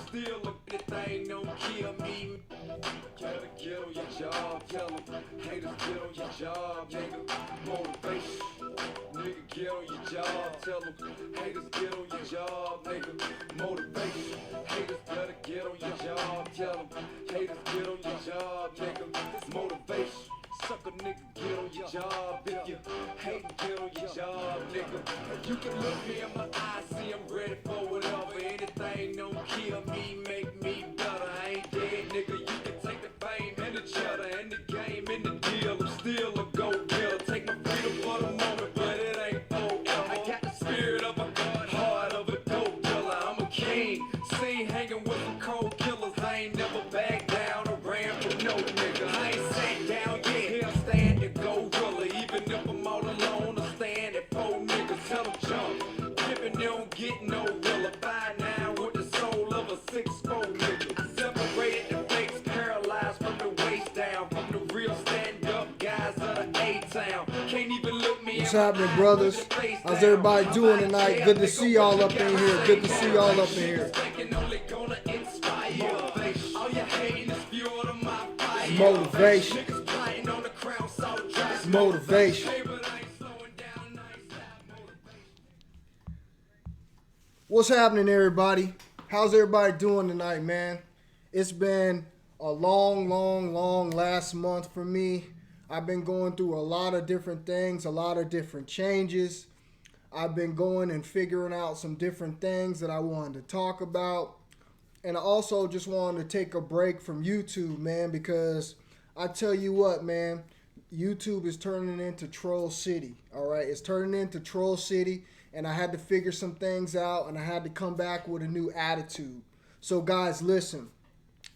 still look at anything, don't kill me. Gotta get on your job, tell them. Haters, get on your job, nigga. Motivation. Nigga, get on your job, tell them. Haters, get on your job, nigga. Motivation. Haters, gotta get on your job, tell them. Haters, get on your job, nigga. Motivation. Sucker nigga, get on your job. If you hate, get on your job, nigga. You can look me in my eyes, see I'm ready for whatever. Anything don't kill me, make me better. I ain't dead, nigga. You can take the fame and the cheddar and the game and the deal. I'm still a go-getter. Take my freedom for the moment, but it ain't forever. I got the spirit of a god, heart of a dope dealer. I'm a king, seen hanging with some cold killers. I ain't never backed down or ran from no nigga. I ain't sat down yet. Stand to gorilla, even if I'm all alone, I stand at four niggas, tell them jump. Pippin' don't get no realer. 5'9" with the soul of a 6'4" nigga. Separated the fakes, paralyzed from the waist down. From the real stand-up guys of the A-town. Can't even look me. What's happening, brothers? How's everybody doing tonight? Good to see y'all up in here. Good to see y'all up in here. Motivation. Motivation. What's happening, everybody? How's everybody doing tonight, man? It's been a long last month for me. I've been going through a lot of different things, a lot of different changes. I've been going and figuring out some different things that I wanted to talk about. And I also just wanted to take a break from YouTube, man, because I tell you what, man, YouTube is turning into Troll City, all right? It's turning into Troll City, and I had to figure some things out, and I had to come back with a new attitude. So, guys, listen.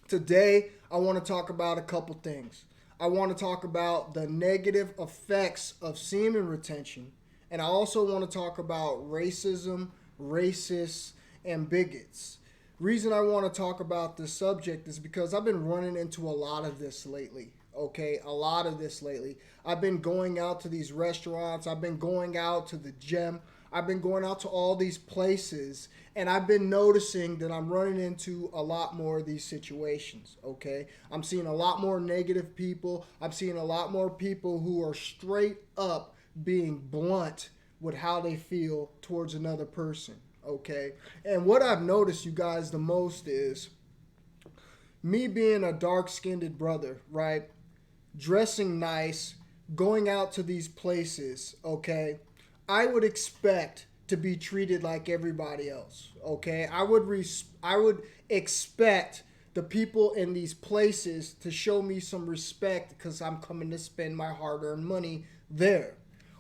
Today, I want to talk about a couple things. I want to talk about the negative effects of semen retention, and I also want to talk about racism, racists, and bigots. Reason I want to talk about this subject is because I've been running into a lot of this lately. Okay, a lot of this lately. I've been going out to these restaurants. I've been going out to the gym. I've been going out to all these places, and I've been noticing that I'm running into a lot more of these situations. Okay, I'm seeing a lot more negative people. I'm seeing a lot more people who are straight up being blunt with how they feel towards another person. Okay, and what I've noticed, you guys, the most is me being a dark-skinned brother, right? Dressing nice, going out to these places, okay? I would expect to be treated like everybody else, okay? I would expect the people in these places to show me some respect because I'm coming to spend my hard-earned money there.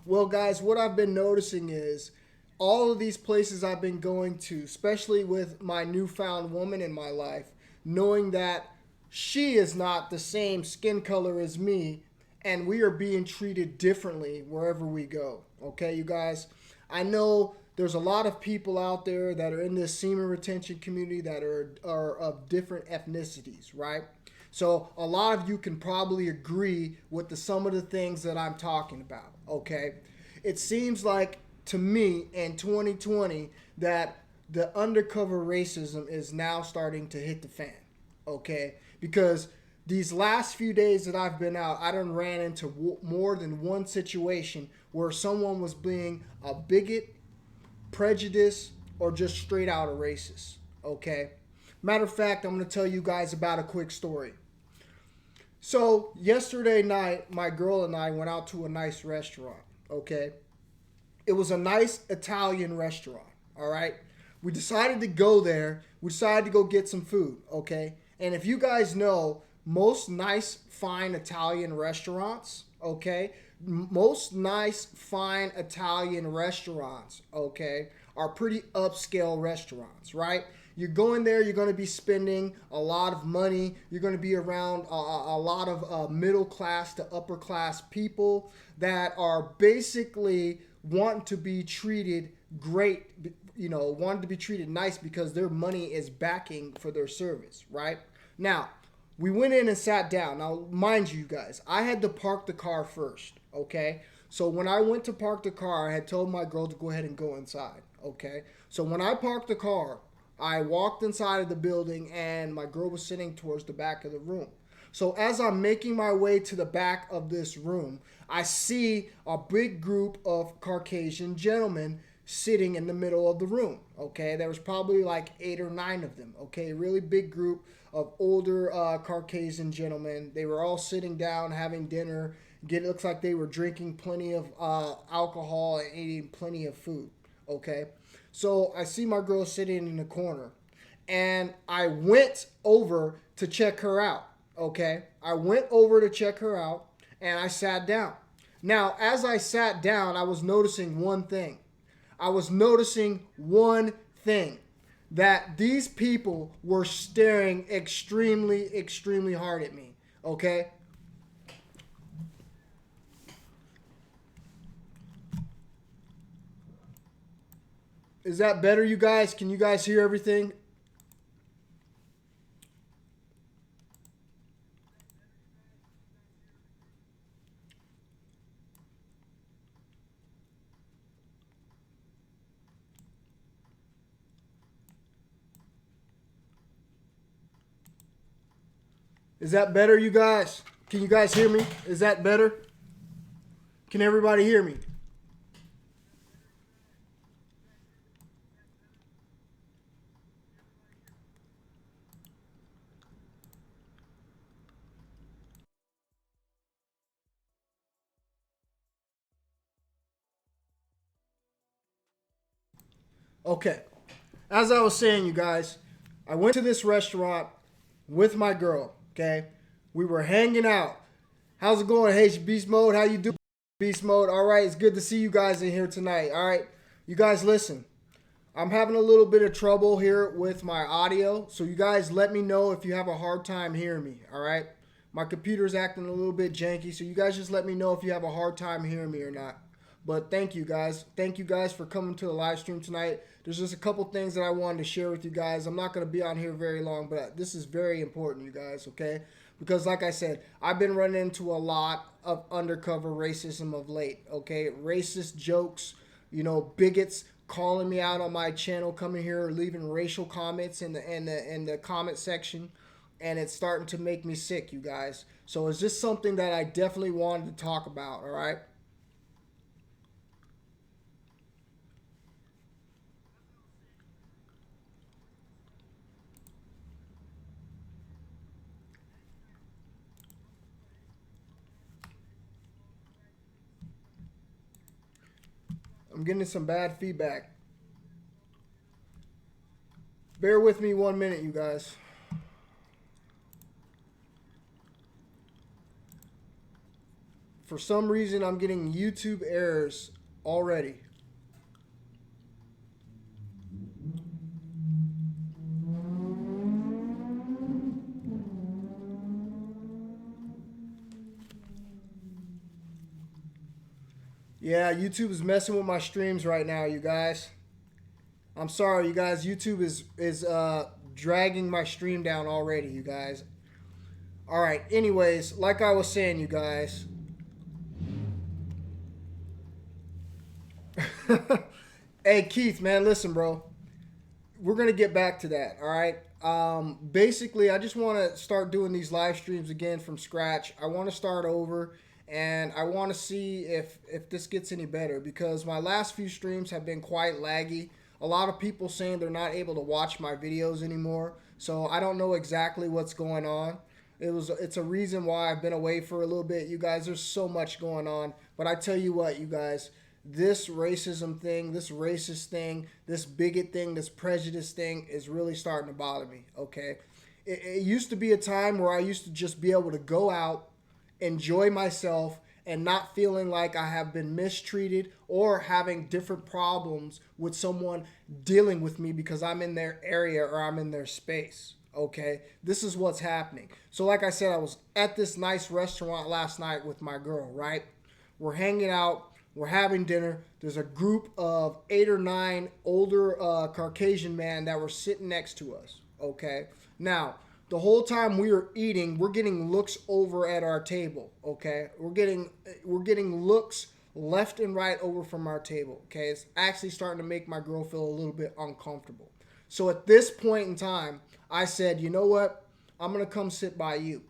Well, guys, what I've been noticing is all of these places I've been going to, especially with my newfound woman in my life, knowing that she is not the same skin color as me, and we are being treated differently wherever we go. Okay, you guys? I know there's a lot of people out there that are in this semen retention community that are of different ethnicities, right? So a lot of you can probably agree with some of the things that I'm talking about, okay? It seems like to me in 2020 that the undercover racism is now starting to hit the fan, okay? Because these last few days that I've been out, I done ran into more than one situation where someone was being a bigot, prejudice, or just straight out a racist, okay? Matter of fact, I'm going to tell you guys about a quick story. So yesterday night, my girl and I went out to a nice restaurant, okay? It was a nice Italian restaurant, all right? We decided to go there. We decided to go get some food, okay? And if you guys know, most nice, fine Italian restaurants, okay? Most nice, fine Italian restaurants, okay, are pretty upscale restaurants, right? You're going there, you're going to be spending a lot of money. You're going to be around a lot of middle class to upper class people that are basically wanting to be treated great, you know, wanting to be treated nice because their money is backing for their service, right? Now, we went in and sat down. Now, mind you guys, I had to park the car first, okay? So when I went to park the car, I had told my girl to go ahead and go inside, okay? So when I parked the car, I walked inside of the building and my girl was sitting towards the back of the room. So as I'm making my way to the back of this room, I see a big group of Caucasian gentlemen sitting in the middle of the room. Okay, there was probably like 8 or 9 of them. Okay, really big group of older Caucasian gentlemen. They were all sitting down having dinner. It looks like they were drinking plenty of alcohol and eating plenty of food. Okay, so I see my girl sitting in the corner, and I went over to check her out. Okay, I went over to check her out, and I sat down. Now, as I sat down, I was noticing one thing. I was noticing one thing, that these people were staring extremely, extremely hard at me. Okay? Is that better, you guys? Can you guys hear everything? Is that better, you guys? Can you guys hear me? Is that better? Can everybody hear me? Okay. As I was saying, you guys, I went to this restaurant with my girl. Okay, we were hanging out. How's it going? Hey, Beast Mode, how you doing? Beast Mode. All right, it's good to see you guys in here tonight. All right, you guys, listen. I'm having a little bit of trouble here with my audio, so you guys let me know if you have a hard time hearing me. All right, my computer's acting a little bit janky, so you guys just let me know if you have a hard time hearing me or not. But thank you guys. Thank you guys for coming to the live stream tonight. There's just a couple things that I wanted to share with you guys. I'm not going to be on here very long, but this is very important, you guys, okay? Because like I said, I've been running into a lot of undercover racism of late, okay? Racist jokes, bigots calling me out on my channel, coming here, leaving racial comments in the comment section, and it's starting to make me sick, you guys. So it's just something that I definitely wanted to talk about, all right? I'm getting some bad feedback. Bear with me 1 minute, you guys. For some reason, I'm getting YouTube errors already. Yeah, YouTube is messing with my streams right now, you guys. I'm sorry, you guys. YouTube is dragging my stream down already, you guys. All right. Anyways, like I was saying, you guys. Hey, Keith, man, listen, bro. We're gonna get back to that. All right. Basically, I just want to start doing these live streams again from scratch. I want to start over, and I want to see if this gets any better, because my last few streams have been quite laggy. A lot of people saying they're not able to watch my videos anymore. So I don't know exactly what's going on. It's a reason why I've been away for a little bit. You guys, there's so much going on. But I tell you what, you guys, this racism thing, this racist thing, this bigot thing, this prejudice thing is really starting to bother me, okay? It used to be a time where I used to just be able to go out, enjoy myself, and not feeling like I have been mistreated or having different problems with someone dealing with me because I'm in their area or I'm in their space. Okay, this is what's happening. So like I said, I was at this nice restaurant last night with my girl, right? We're hanging out, we're having dinner. There's a group of 8 or 9 older Caucasian men that were sitting next to us, okay? Now, the whole time we were eating, we're getting looks over at our table, okay? We're getting looks left and right over from our table, okay? It's actually starting to make my girl feel a little bit uncomfortable. So at this point in time, I said, you know what? I'm going to come sit by you.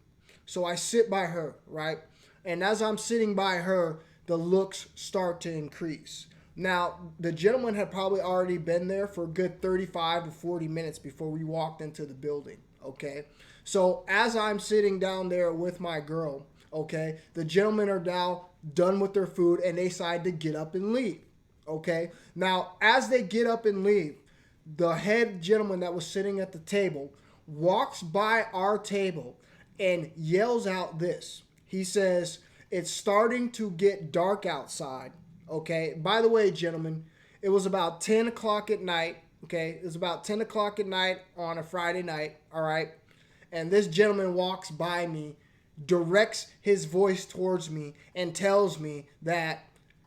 So I sit by her, right? And as I'm sitting by her, the looks start to increase. Now, the gentleman had probably already been there for a good 35 to 40 minutes before we walked into the building, okay? So as I'm sitting down there with my girl, okay, the gentlemen are now done with their food and they decide to get up and leave, okay? Now, as they get up and leave, the head gentleman that was sitting at the table walks by our table and yells out this. He says, it's starting to get dark outside, okay? By the way, gentlemen, it was about 10 o'clock at night, okay? It was about 10 o'clock at night on a Friday night, all right? And this gentleman walks by me, directs his voice towards me, and tells me that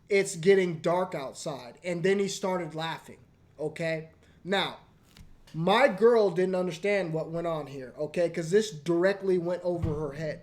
it's getting dark outside. And then he started laughing, okay? Now, my girl didn't understand what went on here, okay? Because this directly went over her head.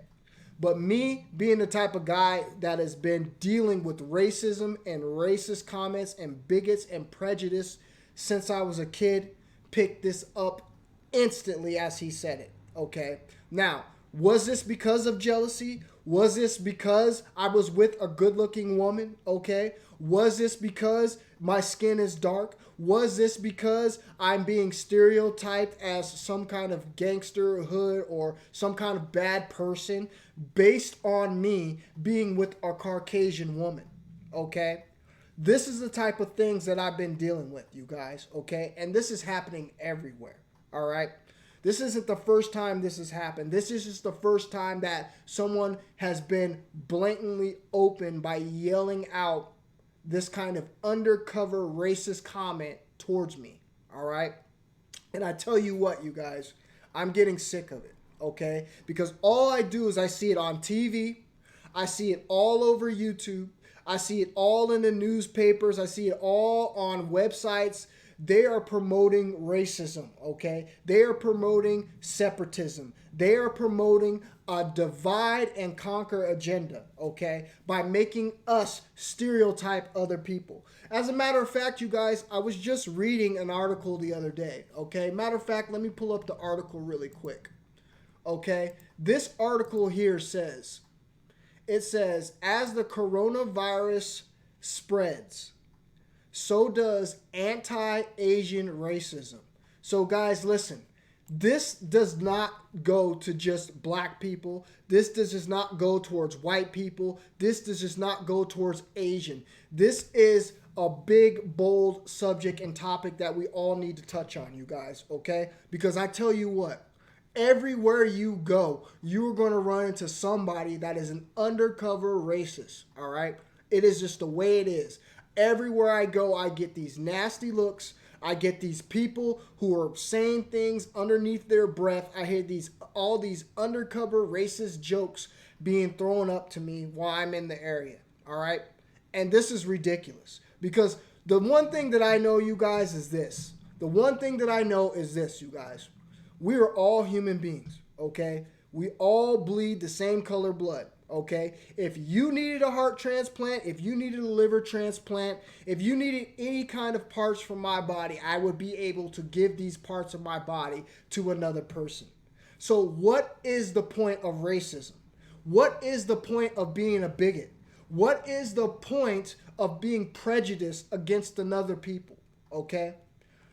But me being the type of guy that has been dealing with racism and racist comments and bigots and prejudice since I was a kid, picked this up instantly as he said it, okay? Now, was this because of jealousy? Was this because I was with a good-looking woman, okay? Was this because my skin is dark? Was this because I'm being stereotyped as some kind of gangster hood or some kind of bad person based on me being with a Caucasian woman, okay? This is the type of things that I've been dealing with, you guys, okay? And this is happening everywhere, all right? This isn't the first time this has happened. This is just the first time that someone has been blatantly open by yelling out this kind of undercover racist comment towards me, all right? And I tell you what, you guys, I'm getting sick of it, okay? Because all I do is I see it on TV. I see it all over YouTube. I see it all in the newspapers. I see it all on websites. They are promoting racism, okay? They are promoting separatism. They are promoting a divide and conquer agenda, okay? By making us stereotype other people. As a matter of fact, you guys, I was just reading an article the other day, okay? Matter of fact, let me pull up the article really quick, okay? This article here says, it says, as the coronavirus spreads, so does anti-Asian racism. So guys, listen, this does not go to just black people. This does not go towards white people. This does just not go towards Asian. This is a big, bold subject and topic that we all need to touch on, you guys, okay? Because I tell you what, everywhere you go, you're going to run into somebody that is an undercover racist, all right? It is just the way it is. Everywhere I go, I get these nasty looks. I get these people who are saying things underneath their breath. I hear all these undercover racist jokes being thrown up to me while I'm in the area, all right? And this is ridiculous because the one thing that I know, you guys, is this. The one thing that I know is this, you guys. We are all human beings, okay? We all bleed the same color blood. Okay, if you needed a heart transplant, if you needed a liver transplant, if you needed any kind of parts from my body, I would be able to give these parts of my body to another person. So what is the point of racism? What is the point of being a bigot? What is the point of being prejudiced against another people? Okay,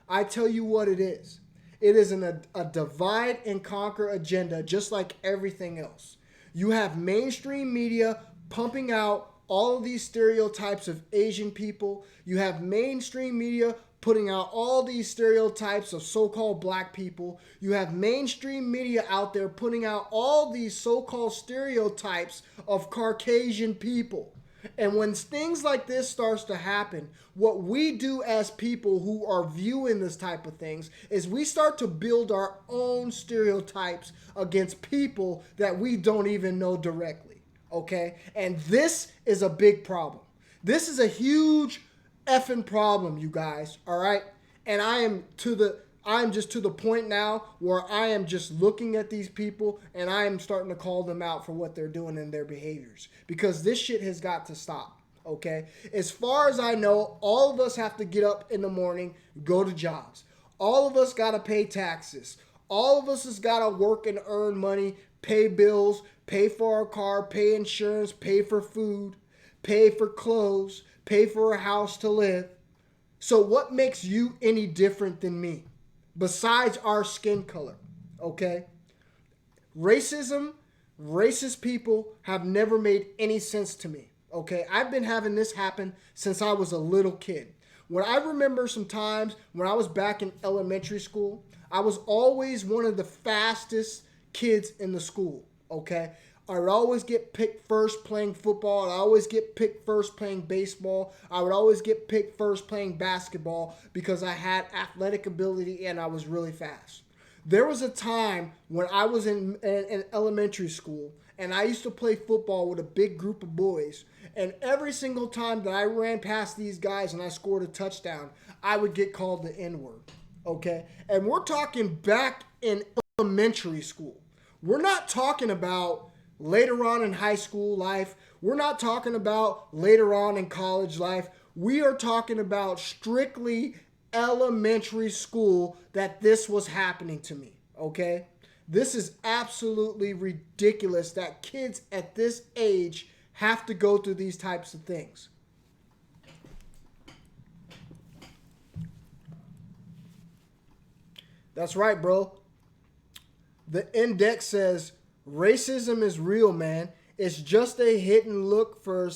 I tell you what it is. It is a divide and conquer agenda, just like everything else. You have mainstream media pumping out all of these stereotypes of Asian people. You have mainstream media putting out all these stereotypes of so-called black people. You have mainstream media out there putting out all these so-called stereotypes of Caucasian people. And when things like this starts to happen, what we do as people who are viewing this type of things is we start to build our own stereotypes against people that we don't even know directly, okay? And this is a big problem. This is a huge effing problem, you guys, all right? And I'm just to the point now where I am just looking at these people and I am starting to call them out for what they're doing and their behaviors because this shit has got to stop, okay? As far as I know, all of us have to get up in the morning, go to jobs. All of us got to pay taxes. All of us has got to work and earn money, pay bills, pay for our car, pay insurance, pay for food, pay for clothes, pay for a house to live. So what makes you any different than me besides our skin color? Okay? Racism, racist people have never made any sense to me. Okay? I've been having this happen since I was a little kid. When I remember some times when I was back in elementary school, I was always one of the fastest kids in the school. Okay? I would always get picked first playing football. I'd always get picked first playing baseball. I would always get picked first playing basketball because I had athletic ability and I was really fast. There was a time when I was in elementary school and I used to play football with a big group of boys. And every single time that I ran past these guys and I scored a touchdown, I would get called the N-word. Okay? And we're talking back in elementary school. We're not talking about later on in high school life. We're not talking about later on in college life. We are talking about strictly elementary school that this was happening to me, okay? This is absolutely ridiculous that kids at this age have to go through these types of things. That's right, bro. The index says racism is real, man. It's just a hidden look for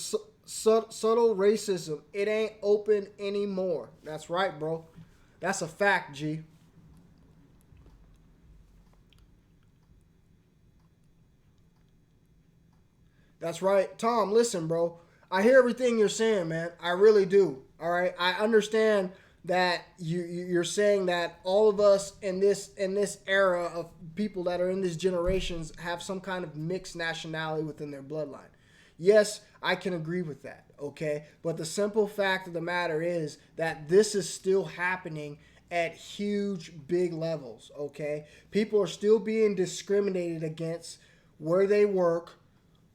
subtle racism. It ain't open anymore. That's right, bro. That's a fact, G. That's right. Tom, listen, bro. I hear everything you're saying, man. I really do. All right. I understand that you're saying that all of us in this era of people that are in these generations have some kind of mixed nationality within their bloodline. Yes, I can agree with that, okay? But the simple fact of the matter is that this is still happening at huge, big levels, okay? People are still being discriminated against where they work,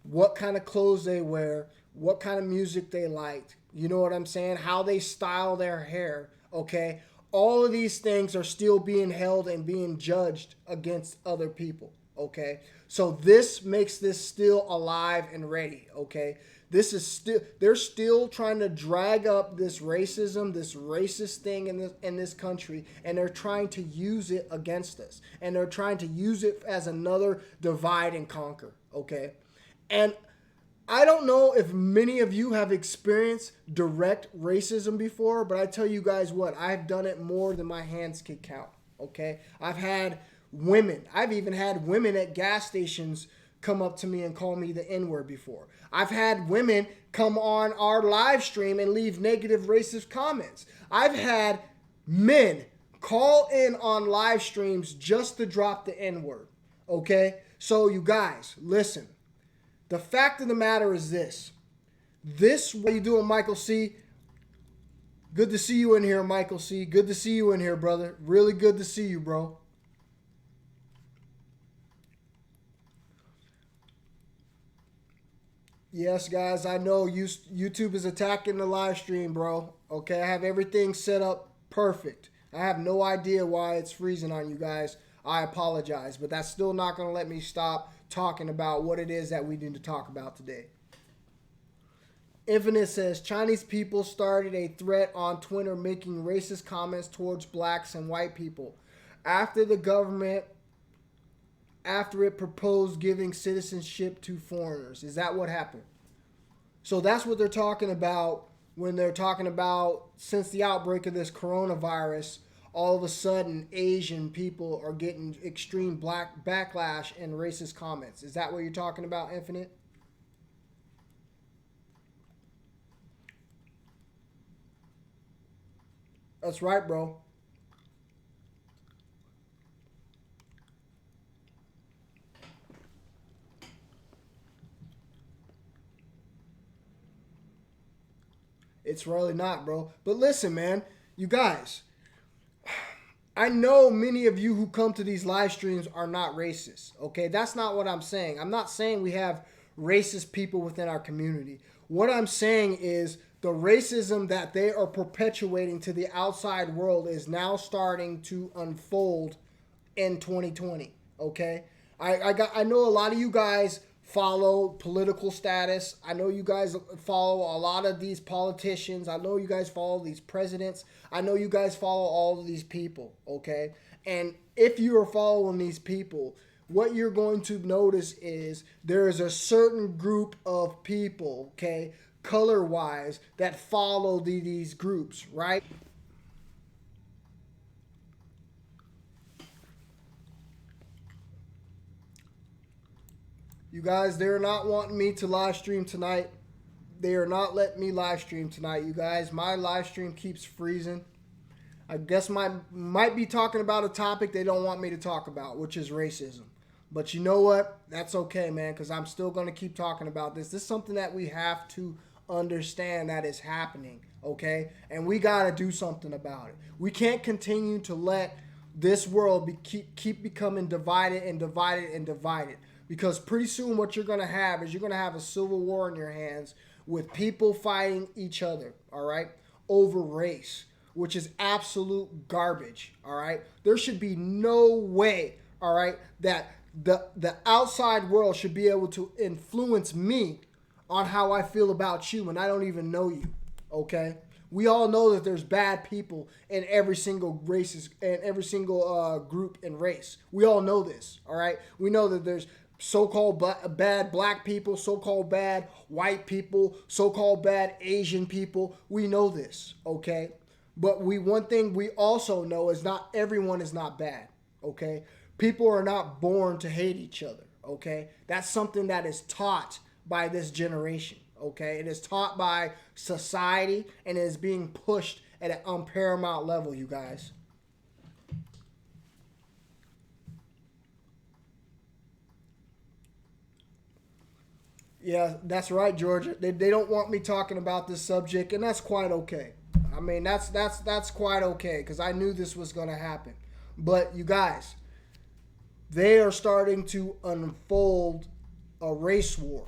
what kind of clothes they wear, what kind of music they like. You know what I'm saying? How they style their hair, okay? All of these things are still being held and being judged against other people, okay? So this makes this still alive and ready, okay? This is still, they're still trying to drag up this racism, this racist thing in this country, and they're trying to use it against us. And they're trying to use it as another divide and conquer, okay? And I don't know if many of you have experienced direct racism before, but I tell you guys what, I've done it more than my hands can count, okay? I've even had women at gas stations come up to me and call me the N-word before. I've had women come on our live stream and leave negative racist comments. I've had men call in on live streams just to drop the N-word, okay? So you guys, listen. The fact of the matter is this. What you doing, Michael C? Good to see you in here, Michael C. Good to see you in here, brother. Really good to see you, bro. Yes, guys, I know YouTube is attacking the live stream, bro. Okay, I have everything set up perfect. I have no idea why it's freezing on you guys. I apologize, but that's still not going to let me stop talking about what it is that we need to talk about today. Infinite says, Chinese people started a thread on Twitter making racist comments towards blacks and white people. After it proposed giving citizenship to foreigners. Is that what happened? So that's what they're talking about when they're talking about since the outbreak of this coronavirus, all of a sudden Asian people are getting extreme black backlash and racist comments. Is that what you're talking about, Infinite? That's right, bro. It's really not, bro. But listen, man, you guys, I know many of you who come to these live streams are not racist, okay? That's not what I'm saying. I'm not saying we have racist people within our community. What I'm saying is the racism that they are perpetuating to the outside world is now starting to unfold in 2020. Okay, I know a lot of you guys follow political status. I know you guys follow a lot of these politicians. I know you guys follow these presidents. I know you guys follow all of these people. Okay, and if you are following these people, what you're going to notice is there is a certain group of people, okay, color-wise, that follow these groups, right? You guys, they're not wanting me to live stream tonight. They are not letting me live stream tonight, you guys. My live stream keeps freezing. I guess might be talking about a topic they don't want me to talk about, which is racism. But you know what? That's okay, man, because I'm still going to keep talking about this. This is something that we have to understand that is happening, okay? And we got to do something about it. We can't continue to let this world keep becoming divided and divided and divided. Because pretty soon what you're going to have is you're going to have a civil war in your hands with people fighting each other, all right, over race, which is absolute garbage, all right? There should be no way, all right, that the outside world should be able to influence me on how I feel about you when I don't even know you, okay? We all know that there's bad people in every single races and every single group and race. We all know this, all right? We know that there's so-called bad black people, so-called bad white people, so-called bad Asian people. We know this, okay? But one thing we also know is not everyone is not bad, okay? People are not born to hate each other, okay? That's something that is taught by this generation, okay? It is taught by society and it is being pushed at an unparamount level, you guys. Yeah, that's right, Georgia. They don't want me talking about this subject, and that's quite okay. I mean, that's quite okay because I knew this was going to happen. But you guys, they are starting to unfold a race war,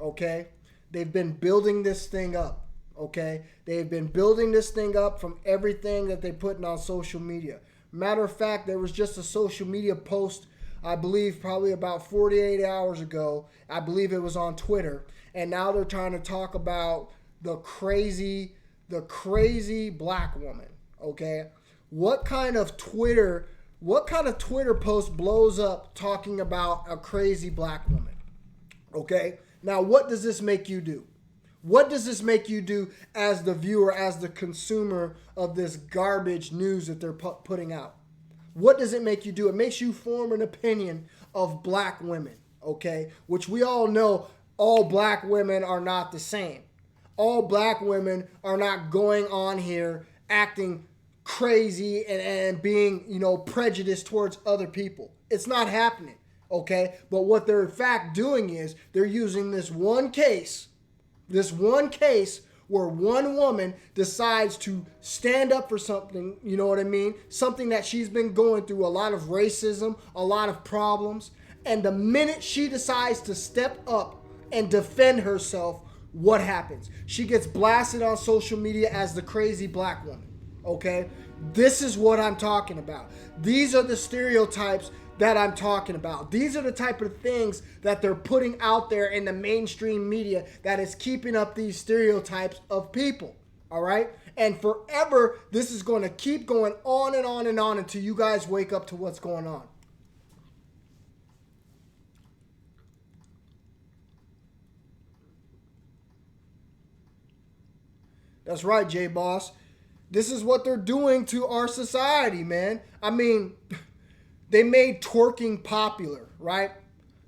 okay? They've been building this thing up, okay? They've been building this thing up from everything that they're putting on social media. Matter of fact, there was just a social media post, I believe probably about 48 hours ago. I believe it was on Twitter. And now they're trying to talk about the crazy black woman, okay? What kind of Twitter post blows up talking about a crazy black woman? Okay? Now, what does this make you do? What does this make you do as the viewer, as the consumer of this garbage news that they're putting out? What does it make you do? It makes you form an opinion of black women, okay? Which we all know all black women are not the same. All black women are not going on here acting crazy and being, prejudiced towards other people. It's not happening, okay? But what they're in fact doing is they're using this one case where one woman decides to stand up for something, you know what I mean? Something that she's been going through, a lot of racism, a lot of problems. And the minute she decides to step up and defend herself, what happens? She gets blasted on social media as the crazy black woman, okay? This is what I'm talking about. These are the stereotypes that I'm talking about. These are the type of things that they're putting out there in the mainstream media that is keeping up these stereotypes of people, all right? And forever, this is going to keep going on and on and on until you guys wake up to what's going on. That's right, J-Boss. This is what they're doing to our society, man. I mean, they made twerking popular, right?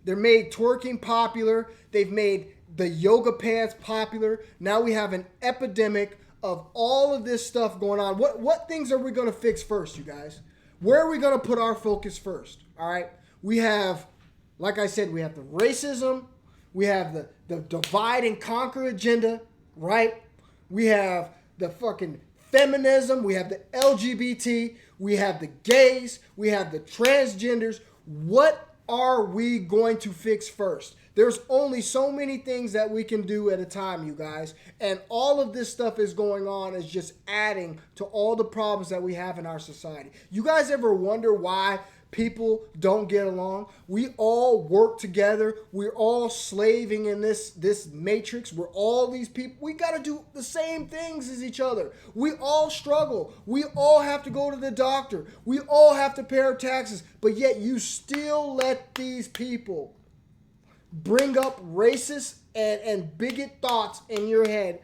They're made twerking popular. They've made the yoga pants popular. Now we have an epidemic of all of this stuff going on. What things are we going to fix first, you guys? Where are we going to put our focus first? All right. We have, like I said, we have the racism. We have the divide and conquer agenda, right? We have the fucking feminism. We have the LGBT. We have the gays. We have the transgenders. What are we going to fix first? There's only so many things that we can do at a time, you guys. And all of this stuff is going on is just adding to all the problems that we have in our society. You guys ever wonder why people don't get along? We all work together. We're all slaving in this matrix. We're all these people. We got to do the same things as each other. We all struggle. We all have to go to the doctor. We all have to pay our taxes. But yet you still let these people bring up racist and bigot thoughts in your head,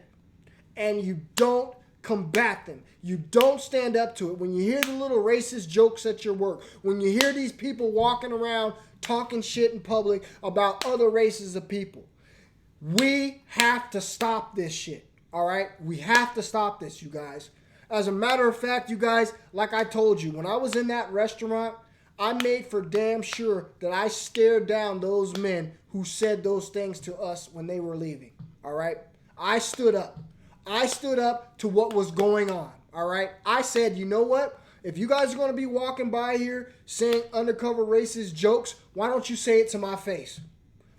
and you don't combat them. You don't stand up to it. When you hear the little racist jokes at your work, when you hear these people walking around talking shit in public about other races of people, we have to stop this shit. All right? We have to stop this, you guys. As a matter of fact, you guys, like I told you, when I was in that restaurant, I made for damn sure that I stared down those men who said those things to us when they were leaving. All right? I stood up. I stood up to what was going on. All right? I said, you know what? If you guys are going to be walking by here saying undercover racist jokes, why don't you say it to my face?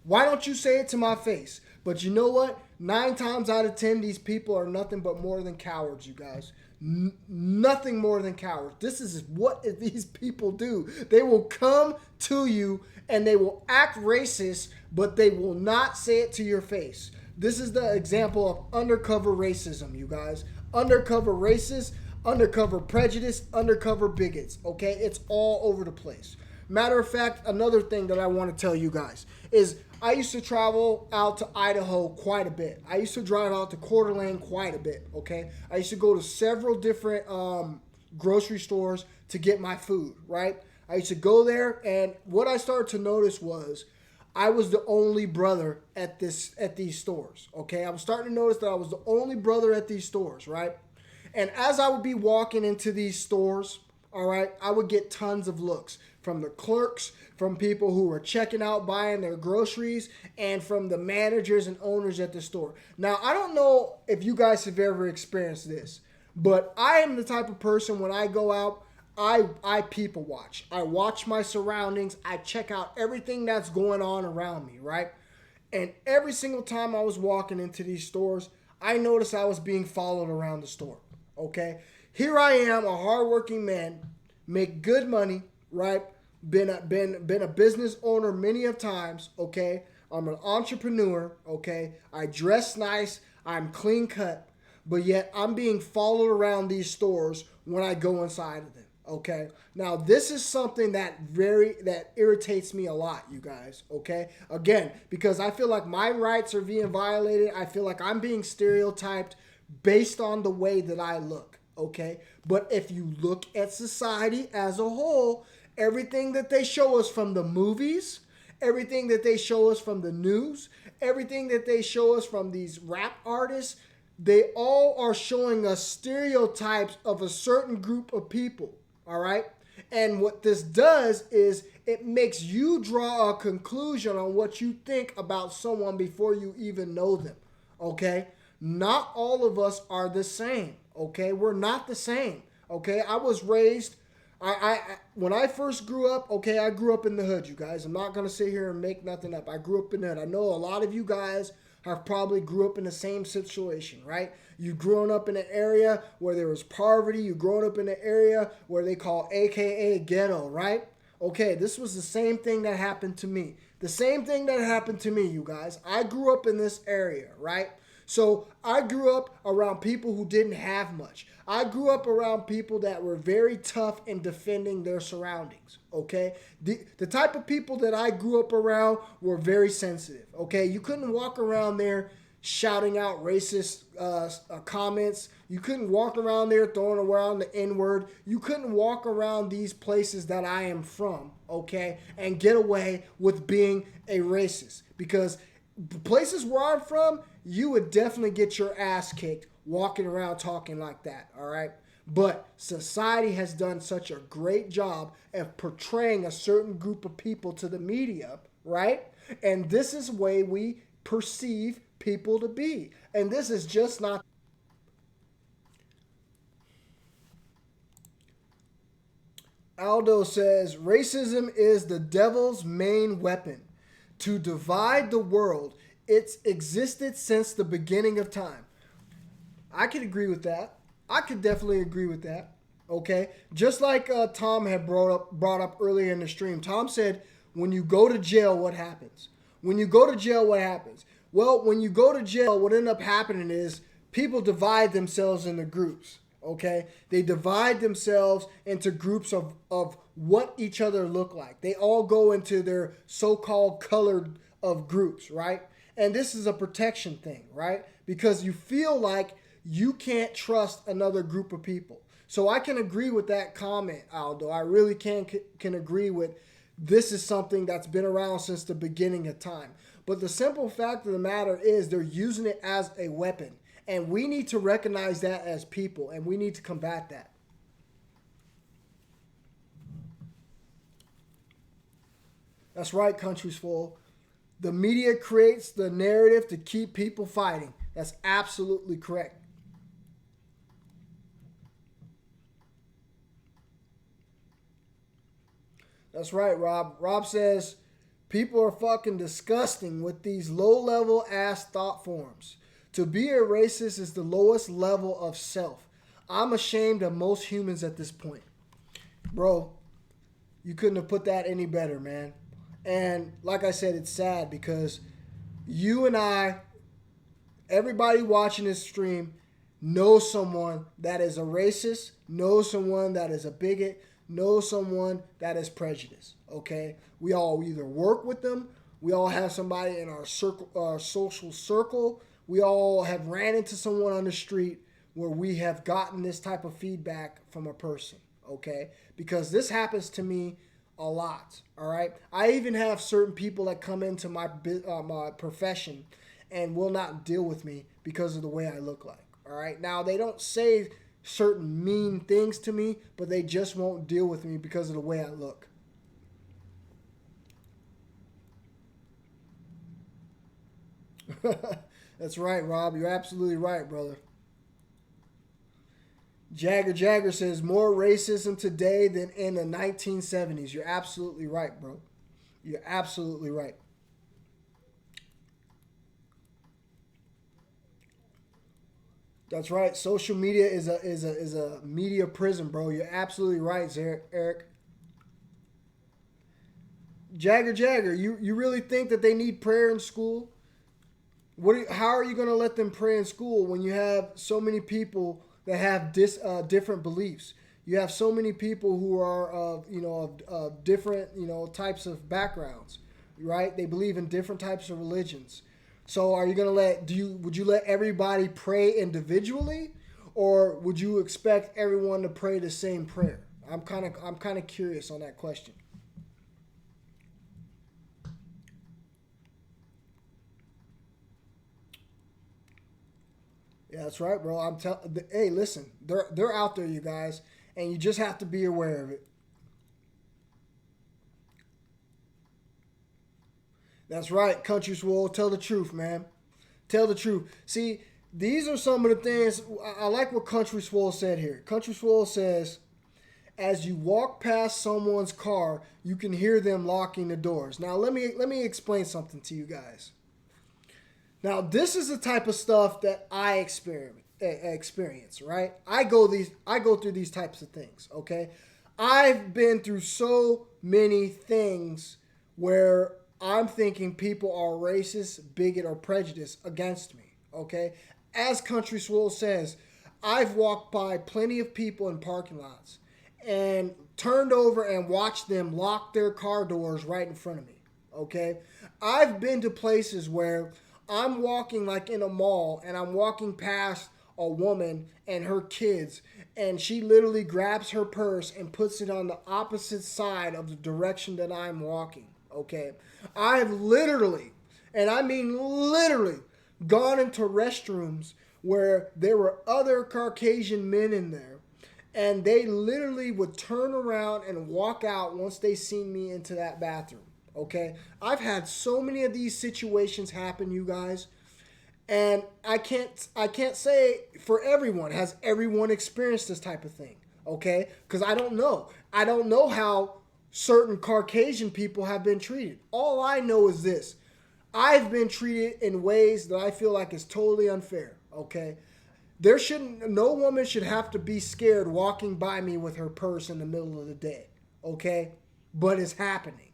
Why don't you say it to my face? But you know what? 9 times out of 10, these people are nothing but more than cowards, you guys. Nothing more than cowards. This is what these people do. They will come to you and they will act racist, but they will not say it to your face. This is the example of undercover racism, you guys. Undercover racists, undercover prejudice, undercover bigots. Okay? It's all over the place. Matter of fact, another thing that I want to tell you guys is I used to travel out to Idaho quite a bit. I used to drive out to Coeur d'Alene quite a bit, okay? I used to go to several different grocery stores to get my food, right? I used to go there, and what I started to notice was I was the only brother at these stores, okay? I was starting to notice that I was the only brother at these stores, right? And as I would be walking into these stores, all right, I would get tons of looks from the clerks, from people who were checking out buying their groceries, and from the managers and owners at the store. Now, I don't know if you guys have ever experienced this, but I am the type of person when I go out, I people watch. I watch my surroundings. I check out everything that's going on around me, right? And every single time I was walking into these stores, I noticed I was being followed around the store, okay? Here I am, a hardworking man, make good money, right? Been a business owner many of times, okay? I'm an entrepreneur, okay? I dress nice, I'm clean cut, but yet I'm being followed around these stores when I go inside of them, okay? Now, this is something that irritates me a lot, you guys, okay? Again, because I feel like my rights are being violated. I feel like I'm being stereotyped based on the way that I look, okay? But if you look at society as a whole, everything that they show us from the movies, everything that they show us from the news, everything that they show us from these rap artists, they all are showing us stereotypes of a certain group of people, all right? And what this does is it makes you draw a conclusion on what you think about someone before you even know them, okay? Not all of us are the same, okay? We're not the same, okay? I was raised... when I first grew up, okay, I grew up in the hood, you guys. I'm not going to sit here and make nothing up. I grew up in the hood. I know a lot of you guys have probably grew up in the same situation, right? You've grown up in an area where there was poverty. You've grown up in an area where they call AKA ghetto, right? Okay, this was the same thing that happened to me. The same thing that happened to me, you guys. I grew up in this area, right? So I grew up around people who didn't have much. I grew up around people that were very tough in defending their surroundings, okay? The type of people that I grew up around were very sensitive, okay? You couldn't walk around there shouting out racist comments. You couldn't walk around there throwing around the N-word. You couldn't walk around these places that I am from, okay, and get away with being a racist. Because the places where I'm from, you would definitely get your ass kicked walking around talking like that, all right? But society has done such a great job of portraying a certain group of people to the media, right? And this is the way we perceive people to be. And this is just not... Aldo says, racism is the devil's main weapon to divide the world. It's existed since the beginning of time. I could agree with that. I could definitely agree with that. Okay? Just like Tom had brought up earlier in the stream. Tom said, when you go to jail, what happens? When you go to jail, what happens? Well, when you go to jail, what ends up happening is people divide themselves into groups. Okay? They divide themselves into groups of what each other look like. They all go into their so-called colored of groups, right? And this is a protection thing, right? Because you feel like you can't trust another group of people. So I can agree with that comment, Aldo. I really can agree with this is something that's been around since the beginning of time. But the simple fact of the matter is they're using it as a weapon. And we need to recognize that as people, and we need to combat that. That's right, Country's Full. The media creates the narrative to keep people fighting. That's absolutely correct. That's right, Rob. Rob says, people are fucking disgusting with these low-level ass thought forms. To be a racist is the lowest level of self. I'm ashamed of most humans at this point. Bro, you couldn't have put that any better, man. And like I said, it's sad because you and I, everybody watching this stream, knows someone that is a racist, knows someone that is a bigot, knows someone that is prejudiced, okay? We all either work with them, we all have somebody in our circle, our social circle, we all have ran into someone on the street where we have gotten this type of feedback from a person, okay? Because this happens to me a lot, all right? I even have certain people that come into my profession and will not deal with me because of the way I look like, all right? Now, they don't say certain mean things to me, but they just won't deal with me because of the way I look. That's right, Rob. You're absolutely right, brother. Jagger says more racism today than in the 1970s. You're absolutely right, bro. You're absolutely right. That's right. Social media is a media prison, bro. You're absolutely right, Eric. Jagger, you really think that they need prayer in school? How are you going to let them pray in school when you have so many people that have different beliefs? You have so many people who are of different types of backgrounds, right? They believe in different types of religions. So are you going to would you let everybody pray individually, or would you expect everyone to pray the same prayer? I'm kind of curious on that question. Yeah, that's right, bro. Hey, listen, they're out there, you guys, and you just have to be aware of it. That's right, Country Swole. Tell the truth, man. Tell the truth. See, these are some of the things. I like what Country Swole said here. Country Swole says, as you walk past someone's car, you can hear them locking the doors. Now, let me explain something to you guys. Now, this is the type of stuff that I experience, right? I go through these types of things, okay? I've been through so many things where I'm thinking people are racist, bigot, or prejudiced against me, okay? As Country Swole says, I've walked by plenty of people in parking lots and turned over and watched them lock their car doors right in front of me, okay? I've been to places where I'm walking like in a mall and I'm walking past a woman and her kids, and she literally grabs her purse and puts it on the opposite side of the direction that I'm walking, okay? I've literally, and I mean literally, gone into restrooms where there were other Caucasian men in there, and they literally would turn around and walk out once they seen me into that bathroom, okay? I've had so many of these situations happen, you guys, and I can't say for everyone. Has everyone experienced this type of thing, okay? Because I don't know. I don't know how certain Caucasian people have been treated. All I know is this. I've been treated in ways that I feel like is totally unfair, okay? No woman should have to be scared walking by me with her purse in the middle of the day, okay? But it's happening.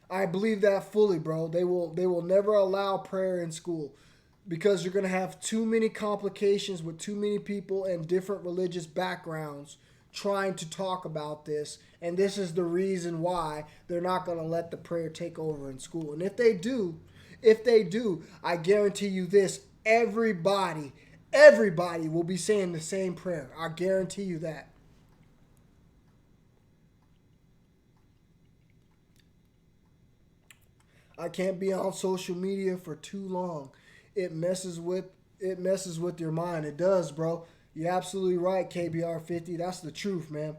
I believe that fully, bro. They will never allow prayer in school because you're going to have too many complications with too many people and different religious backgrounds trying to talk about this, and this is the reason why they're not going to let the prayer take over in school. And if they do, I guarantee you this, everybody will be saying the same prayer. I guarantee you that. I can't be on social media for too long. It messes with your mind. It does, bro. You're absolutely right, KBR50. That's the truth, man.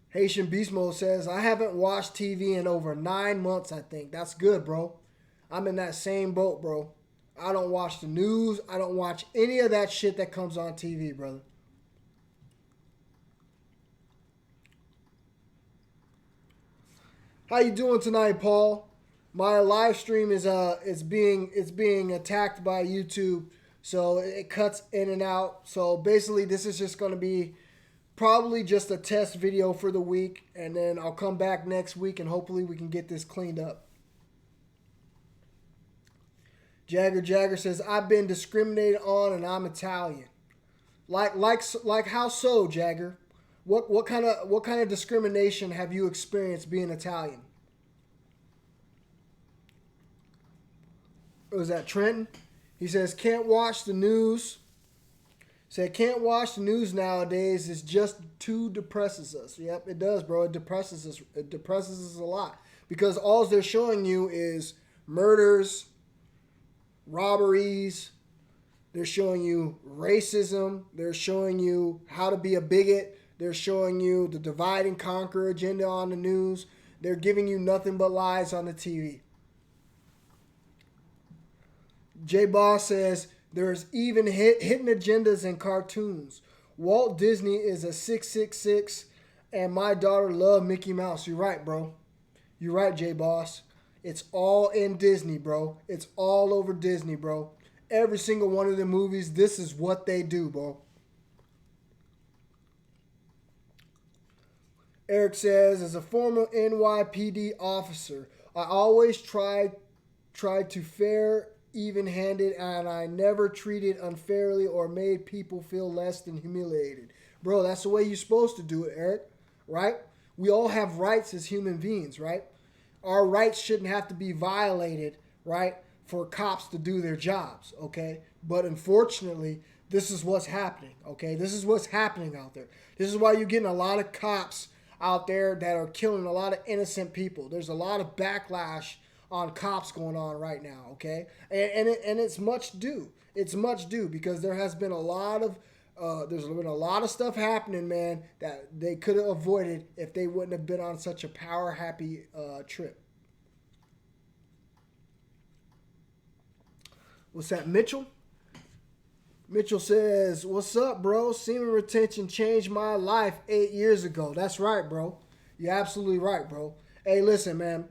Haitian Beast Mode says, I haven't watched TV in over 9 months, I think. That's good, bro. I'm in that same boat, bro. I don't watch the news. I don't watch any of that shit that comes on TV, brother. How you doing tonight, Paul? My live stream is being attacked by YouTube, so it cuts in and out. So basically, this is just going to be probably just a test video for the week, and then I'll come back next week, and hopefully we can get this cleaned up. Jagger says, I've been discriminated on, and I'm Italian. Like how so, Jagger? What kind of discrimination have you experienced being Italian? Was that Trenton? He says, can't watch the news. Said, can't watch the news nowadays. It's just too depresses us. Yep, it does, bro. It depresses us. It depresses us a lot. Because all they're showing you is murders, robberies. They're showing you racism. They're showing you how to be a bigot. They're showing you the divide and conquer agenda on the news. They're giving you nothing but lies on the TV. J Boss says, there's even hidden agendas in cartoons. Walt Disney is a 666, and my daughter loved Mickey Mouse. You're right, bro. You're right, J Boss. It's all in Disney, bro. It's all over Disney, bro. Every single one of the movies, this is what they do, bro. Eric says, as a former NYPD officer, I always tried to fair, even-handed, and I never treated unfairly or made people feel less than humiliated. Bro, that's the way you're supposed to do it, Eric, right? We all have rights as human beings, right? Our rights shouldn't have to be violated, right, for cops to do their jobs, okay? But unfortunately, this is what's happening, okay? This is what's happening out there. This is why you're getting a lot of cops out there that are killing a lot of innocent people. There's a lot of backlash on cops going on right now, okay? And it's much due. It's much due because there has been a lot of stuff happening, man, that they could have avoided if they wouldn't have been on such a power-happy trip. What's that, Mitchell? Mitchell says, what's up, bro? Semen retention changed my life 8 years ago. That's right, bro. You're absolutely right, bro. Hey, listen, man.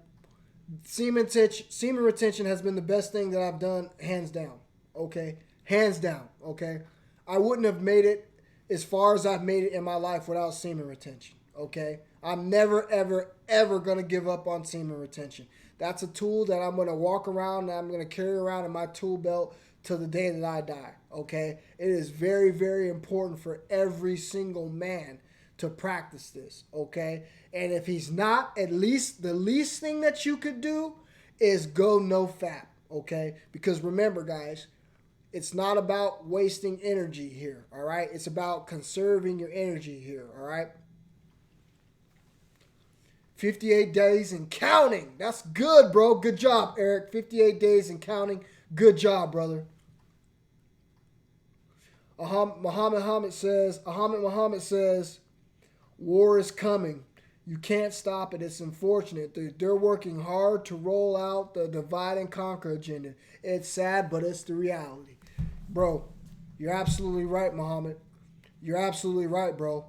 Semen retention has been the best thing that I've done, hands down. Okay? Hands down. Okay? I wouldn't have made it as far as I've made it in my life without semen retention. Okay? I'm never, ever, ever going to give up on semen retention. That's a tool that I'm going to walk around and I'm going to carry around in my tool belt till the day that I die, okay? It is very, very important for every single man to practice this, okay? And if he's not, at least the least thing that you could do is go no fap, okay? Because remember, guys, it's not about wasting energy here, all right? It's about conserving your energy here, all right? 58 days and counting. That's good, bro. Good job, Eric. 58 days and counting. Good job, brother. Muhammad says, war is coming. You can't stop it. It's unfortunate. They're working hard to roll out the divide and conquer agenda. It's sad, but it's the reality. Bro, you're absolutely right, Muhammad. You're absolutely right, bro.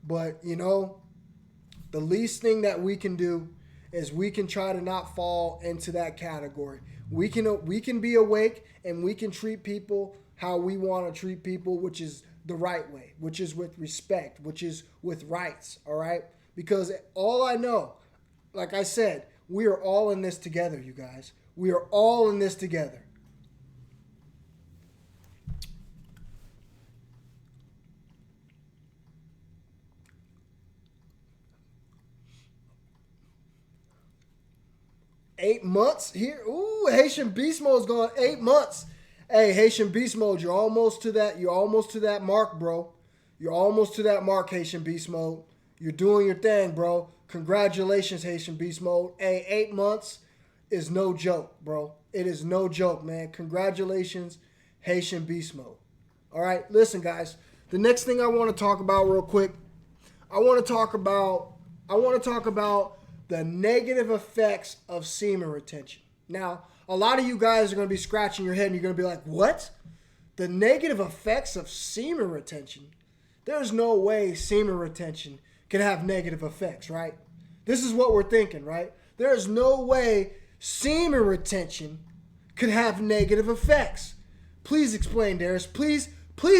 But, the least thing that we can do is we can try to not fall into that category. We can be awake and we can treat people how we want to treat people, which is the right way, which is with respect, which is with rights, all right? Because all I know, like I said, we are all in this together, you guys. We are all in this together. $8 months here. Ooh, Haitian Beast Mode's gone 8 months. Hey, Haitian Beast Mode, you're almost to that mark, bro. You're almost to that mark, Haitian Beast Mode. You're doing your thing, bro. Congratulations, Haitian Beast Mode. Hey, 8 months is no joke, bro. It is no joke, man. Congratulations, Haitian Beast Mode. All right, listen, guys. The next thing I want to talk about real quick, I want to talk about the negative effects of semen retention. Now, a lot of you guys are going to be scratching your head and you're going to be like, what? The negative effects of semen retention? There's no way semen retention can have negative effects, right? This is what we're thinking, right? There's no way semen retention could have negative effects. Please explain, Darius. Please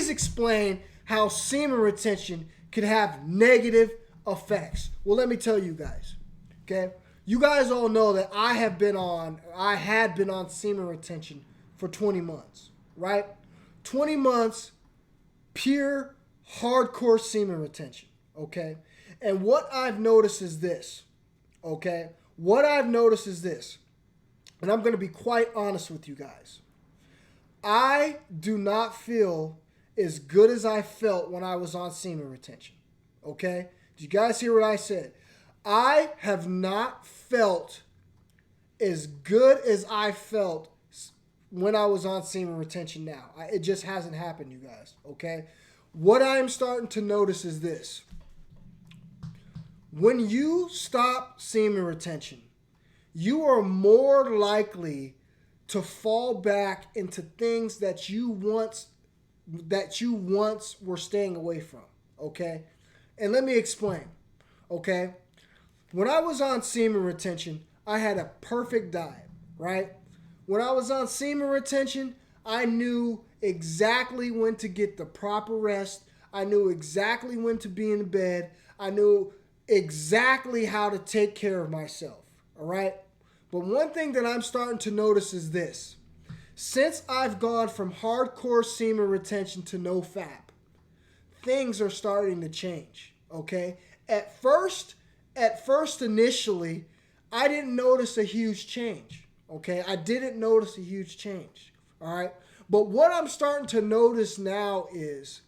explain how semen retention could have negative effects. Well, let me tell you guys, okay? You guys all know that I had been on semen retention for 20 months, right? 20 months, pure hardcore semen retention, okay? And what I've noticed is this, okay? What I've noticed is this, and I'm going to be quite honest with you guys. I do not feel as good as I felt when I was on semen retention, okay? Did you guys hear what I said? I have not felt as good as I felt when I was on semen retention now. It just hasn't happened, you guys, okay? What I'm starting to notice is this. When you stop semen retention, you are more likely to fall back into things that you once were staying away from, okay? And let me explain, okay? When I was on semen retention, I had a perfect diet, right? When I was on semen retention, I knew exactly when to get the proper rest. I knew exactly when to be in bed. I knew exactly how to take care of myself, all right? But one thing that I'm starting to notice is this. Since I've gone from hardcore semen retention to no FAP, things are starting to change, okay? At first, initially, I didn't notice a huge change, okay? I didn't notice a huge change, all right? But what I'm starting to notice now is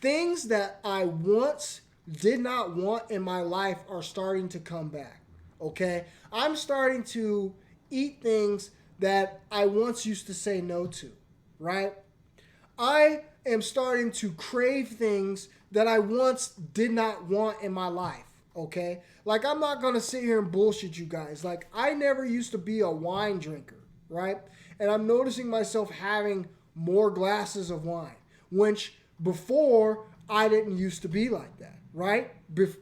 things that I once did not want in my life are starting to come back, okay? I'm starting to eat things that I once used to say no to, right? I am starting to crave things that I once did not want in my life, okay? Like, I'm not going to sit here and bullshit you guys. Like, I never used to be a wine drinker, right? And I'm noticing myself having more glasses of wine, which before I didn't used to be like that, right?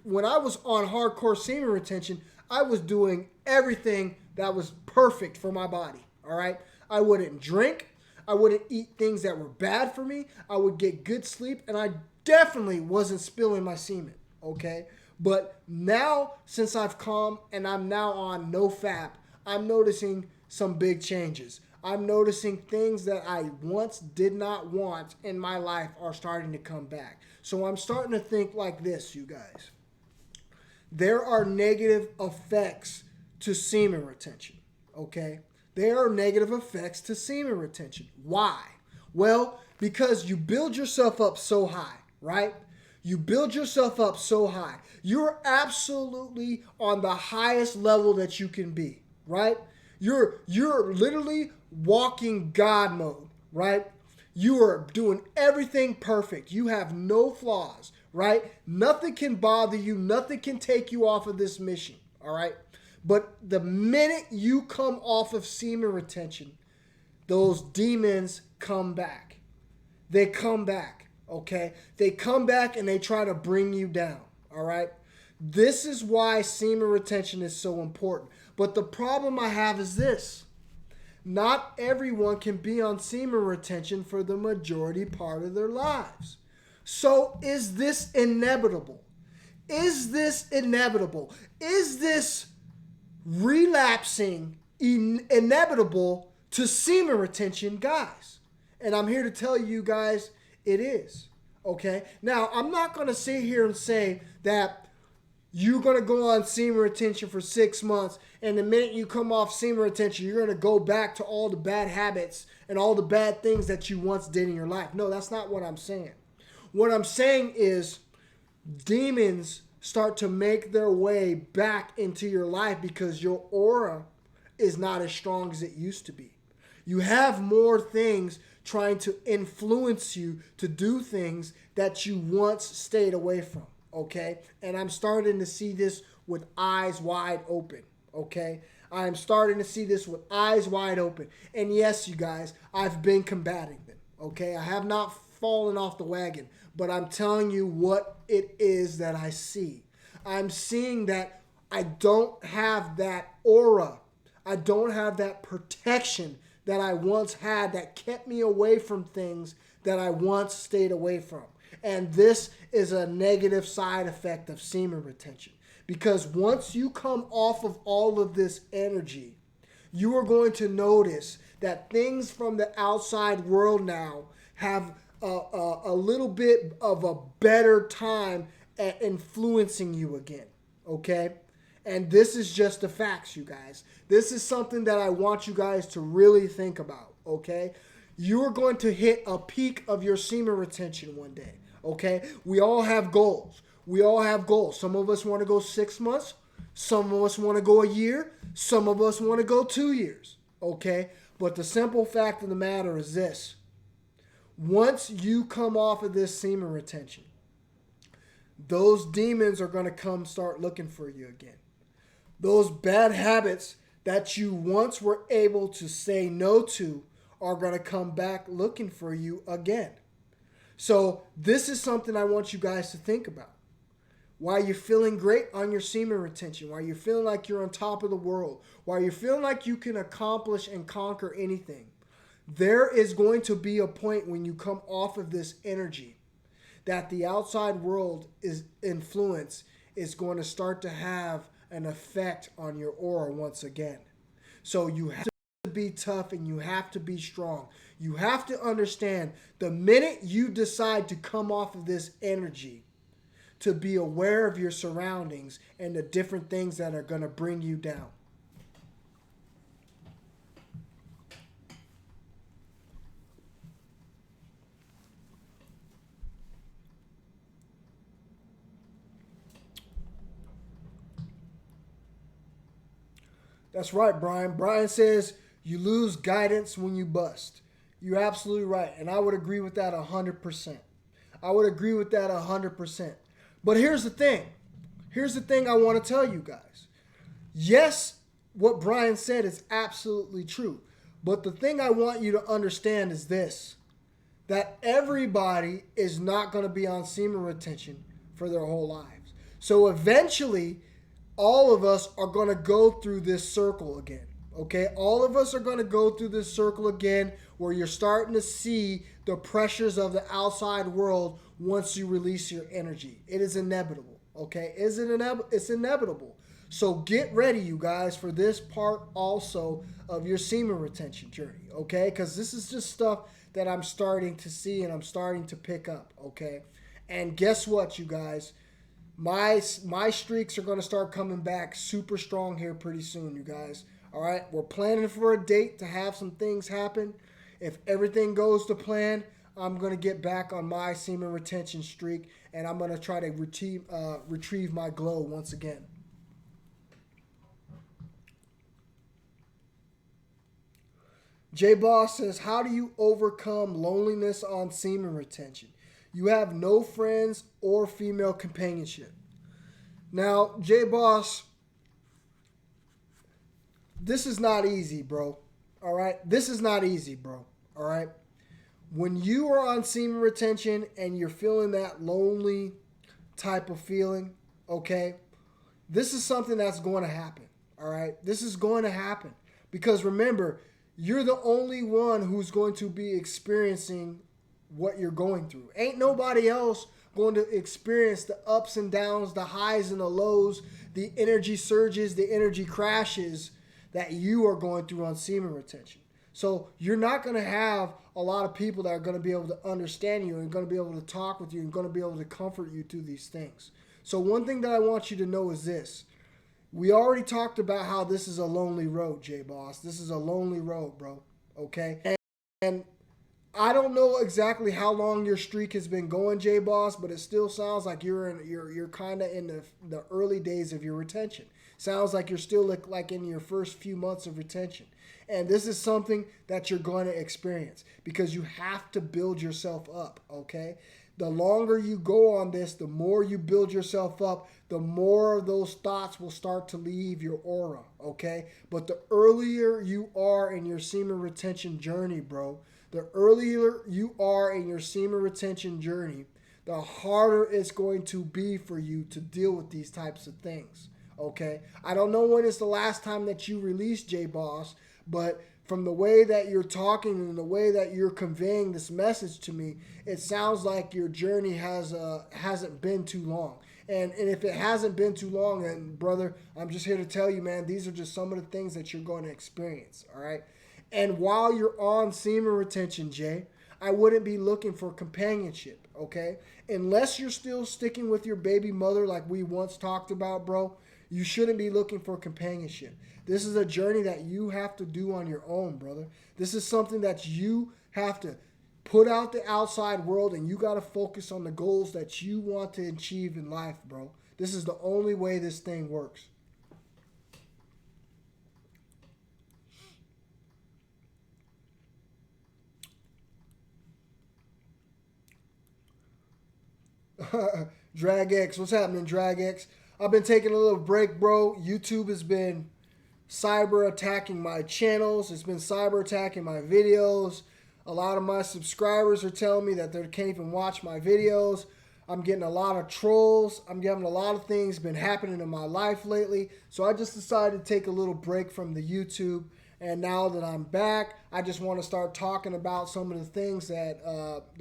When I was on hardcore semen retention, I was doing everything that was perfect for my body, all right? I wouldn't drink. I wouldn't eat things that were bad for me. I would get good sleep, and I definitely wasn't spilling my semen, okay? But now, since I've come and I'm now on no FAP, I'm noticing some big changes. I'm noticing things that I once did not want in my life are starting to come back. So I'm starting to think like this, you guys. There are negative effects to semen retention, okay? There are negative effects to semen retention. Why? Well, because you build yourself up so high, right? You build yourself up so high. You're absolutely on the highest level that you can be, right? You're literally walking God mode, right? You are doing everything perfect. You have no flaws, right? Nothing can bother you. Nothing can take you off of this mission, all right? But the minute you come off of semen retention, those demons come back. They come back, okay? They come back and they try to bring you down, all right? This is why semen retention is so important. But the problem I have is this. Not everyone can be on semen retention for the majority part of their lives. So is this inevitable? Is this inevitable? Is this relapsing inevitable to semen retention, guys? And I'm here to tell you guys it is. Okay? Now, I'm not going to sit here and say that you're going to go on semen retention for 6 months, and the minute you come off semen retention, you're going to go back to all the bad habits and all the bad things that you once did in your life. No, that's not what I'm saying. What I'm saying is demons start to make their way back into your life because your aura is not as strong as it used to be. You have more things trying to influence you to do things that you once stayed away from, okay? And I'm starting to see this with eyes wide open, okay? I'm starting to see this with eyes wide open. And yes, you guys, I've been combating them, okay? I have not fallen off the wagon, but I'm telling you what it is that I see. I'm seeing that I don't have that aura. I don't have that protection that I once had that kept me away from things that I once stayed away from. And this is a negative side effect of semen retention. Because once you come off of all of this energy, you are going to notice that things from the outside world now have a little bit of a better time at influencing you again, okay? And this is just the facts, you guys. This is something that I want you guys to really think about, okay? You are going to hit a peak of your semen retention one day, okay? We all have goals. We all have goals. Some of us want to go 6 months. Some of us want to go a year. Some of us want to go 2 years, okay? But the simple fact of the matter is this. Once you come off of this semen retention, those demons are going to come start looking for you again. Those bad habits that you once were able to say no to are going to come back looking for you again. So this is something I want you guys to think about. While you're feeling great on your semen retention, while you're feeling like you're on top of the world, while you're feeling like you can accomplish and conquer anything, there is going to be a point when you come off of this energy that the outside world is influence is going to start to have an effect on your aura once again. So you have to be tough and you have to be strong. You have to understand the minute you decide to come off of this energy, to be aware of your surroundings and the different things that are going to bring you down. That's right, Brian. Brian says you lose guidance when you bust. You're absolutely right. And I would agree with that 100%. I would agree with that 100%. But here's the thing. Here's the thing I want to tell you guys. Yes, what Brian said is absolutely true. But the thing I want you to understand is this. That everybody is not going to be on semen retention for their whole lives. So eventually, all of us are going to go through this circle again. Okay? All of us are going to go through this circle again where you're starting to see the pressures of the outside world once you release your energy. It is inevitable. Okay? It's inevitable. So get ready, you guys, for this part also of your semen retention journey. Okay? Because this is just stuff that I'm starting to see and I'm starting to pick up. Okay? And guess what, you guys? My streaks are going to start coming back super strong here pretty soon, you guys. All right? We're planning for a date to have some things happen. If everything goes to plan, I'm going to get back on my semen retention streak, and I'm going to try to retrieve my glow once again. J Boss says, how do you overcome loneliness on semen retention? You have no friends or female companionship. Now, J Boss, this is not easy, bro. All right? This is not easy, bro. All right? When you are on semen retention and you're feeling that lonely type of feeling, okay, this is something that's going to happen. All right? This is going to happen. Because remember, you're the only one who's going to be experiencing what you're going through. Ain't nobody else going to experience the ups and downs, the highs and the lows, the energy surges, the energy crashes that you are going through on semen retention. So you're not going to have a lot of people that are going to be able to understand you and going to be able to talk with you and going to be able to comfort you through these things. So one thing that I want you to know is this. We already talked about how this is a lonely road, J-Boss. This is a lonely road, bro. Okay? And I don't know exactly how long your streak has been going, J-Boss, but it still sounds like you're kind of in the early days of your retention. Sounds like you're still like in your first few months of retention. And this is something that you're going to experience because you have to build yourself up, okay? The longer you go on this, the more you build yourself up, the more of those thoughts will start to leave your aura, okay? But the earlier you are in your semen retention journey, bro, the earlier you are in your semen retention journey, the harder it's going to be for you to deal with these types of things, okay? I don't know when it's the last time that you released J-Boss, but from the way that you're talking and the way that you're conveying this message to me, it sounds like your journey hasn't been too long. And if it hasn't been too long, then brother, I'm just here to tell you, man, these are just some of the things that you're going to experience, all right? And while you're on semen retention, Jay, I wouldn't be looking for companionship, okay? Unless you're still sticking with your baby mother like we once talked about, bro, you shouldn't be looking for companionship. This is a journey that you have to do on your own, brother. This is something that you have to put out the outside world, and you got to focus on the goals that you want to achieve in life, bro. This is the only way this thing works. Drag X, what's happening, Drag X? I've been taking a little break, bro. YouTube has been cyber attacking my channels. It's been cyber attacking my videos. A lot of my subscribers are telling me that they can't even watch my videos. I'm getting a lot of trolls. I'm getting a lot of things been happening in my life lately. So I just decided to take a little break from the YouTube. And now that I'm back, I just want to start talking about some of the things that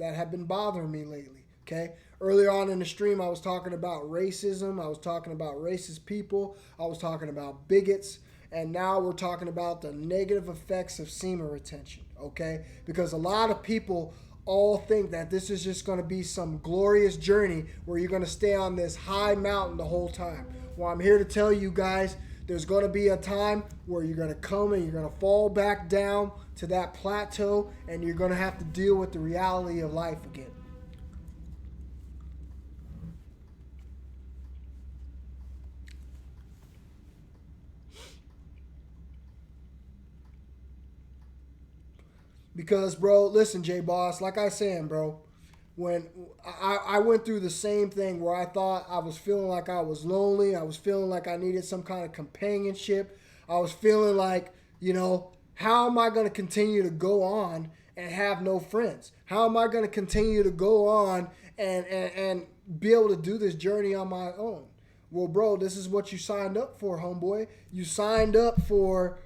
have been bothering me lately. Okay? Earlier on in the stream, I was talking about racism. I was talking about racist people. I was talking about bigots. And now we're talking about the negative effects of semen retention, okay? Because a lot of people all think that this is just going to be some glorious journey where you're going to stay on this high mountain the whole time. Well, I'm here to tell you guys, there's going to be a time where you're going to come and you're going to fall back down to that plateau, and you're going to have to deal with the reality of life again. Because, bro, listen, J-Boss, like I said, bro, when I went through the same thing where I thought I was feeling like I was lonely, I was feeling like I needed some kind of companionship, I was feeling like, how am I going to continue to go on and have no friends? How am I going to continue to go on and be able to do this journey on my own? Well, bro, this is what you signed up for, homeboy. You signed up for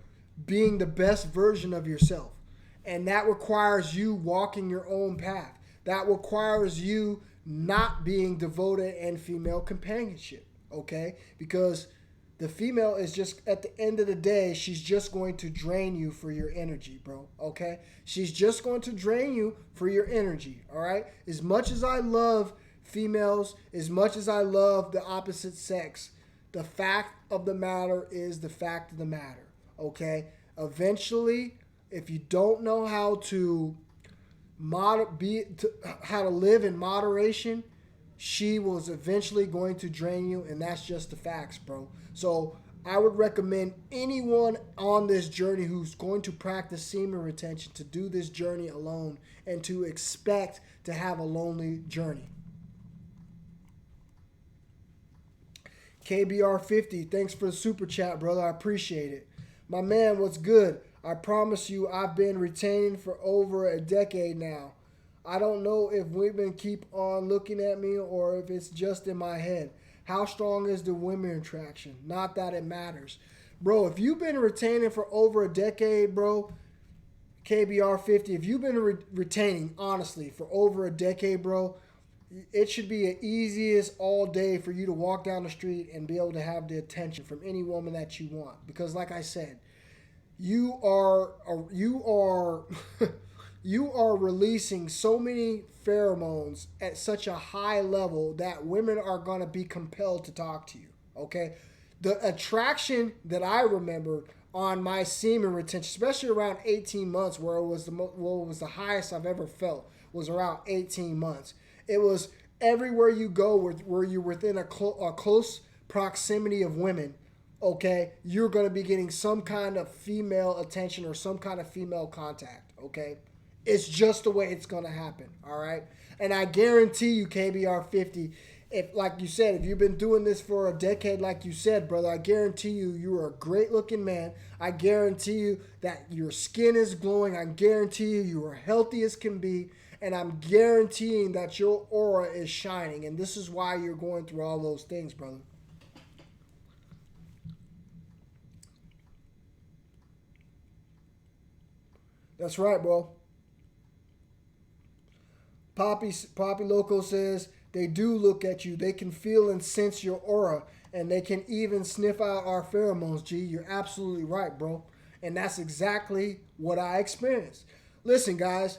being the best version of yourself. And that requires you walking your own path. That requires you not being devoted in female companionship, okay? Because the female is just, at the end of the day, she's just going to drain you for your energy, bro, okay? She's just going to drain you for your energy, all right? As much as I love females, as much as I love the opposite sex, the fact of the matter is the fact of the matter, okay? Eventually, if you don't know how to how to live in moderation, she was eventually going to drain you, and that's just the facts, bro. So I would recommend anyone on this journey who's going to practice semen retention to do this journey alone and to expect to have a lonely journey. KBR50, thanks for the super chat, brother. I appreciate it. My man, what's good? I promise you I've been retaining for over a decade now. I don't know if women keep on looking at me or if it's just in my head. How strong is the women attraction? Not that it matters. Bro, if you've been retaining for over a decade, bro, KBR50, if you've been retaining, honestly, for over a decade, bro, it should be the easiest all day for you to walk down the street and be able to have the attention from any woman that you want. Because like I said, you are you are releasing so many pheromones at such a high level that women are going to be compelled to talk to you, okay? The attraction that I remember on my semen retention, especially around 18 months, where it was the highest I've ever felt, was around 18 months. It was everywhere you go where you're within a close proximity of women, okay, you're going to be getting some kind of female attention or some kind of female contact, okay? It's just the way it's going to happen, all right? And I guarantee you, KBR50, if, like you said, if you've been doing this for a decade, like you said, brother, I guarantee you are a great-looking man. I guarantee you that your skin is glowing. I guarantee you are healthy as can be. And I'm guaranteeing that your aura is shining. And this is why you're going through all those things, brother. That's right, bro. Poppy Loco says, they do look at you. They can feel and sense your aura. And they can even sniff out our pheromones, G. You're absolutely right, bro. And that's exactly what I experienced. Listen, guys.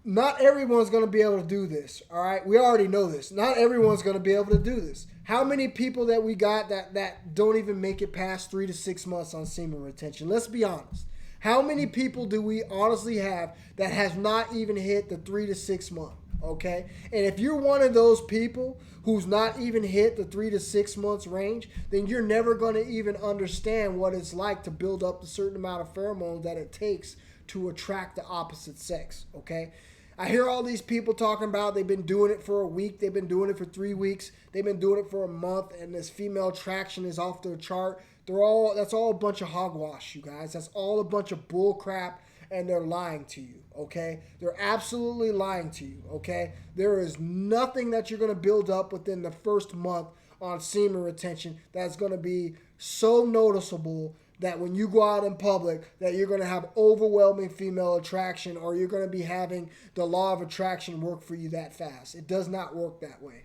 Not everyone's going to be able to do this, all right? We already know this. Not everyone's going to be able to do this. How many people that we got that don't even make it past 3 to 6 months on semen retention? Let's be honest. How many people do we honestly have that has not even hit the 3 to 6 month, okay? And if you're one of those people who's not even hit the 3 to 6 months range, then you're never going to even understand what it's like to build up a certain amount of pheromones that it takes to attract the opposite sex, okay? I hear all these people talking about they've been doing it for a week, they've been doing it for 3 weeks, they've been doing it for a month, and this female attraction is off the chart. That's all a bunch of hogwash, you guys. That's all a bunch of bull crap, and they're lying to you, okay? They're absolutely lying to you, okay? There is nothing that you're going to build up within the first month on semen retention that's going to be so noticeable that when you go out in public that you're going to have overwhelming female attraction or you're going to be having the law of attraction work for you that fast. It does not work that way.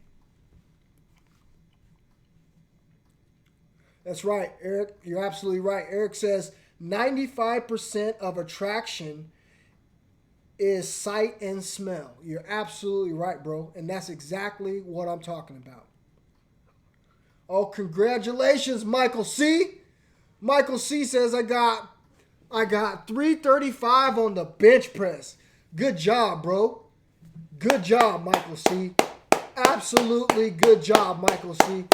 That's right, Eric. You're absolutely right. Eric says 95% of attraction is sight and smell. You're absolutely right, bro. And that's exactly what I'm talking about. Oh, congratulations, Michael C. Michael C says, I got 335 on the bench press. Good job, bro. Good job, Michael C. Absolutely good job, Michael C.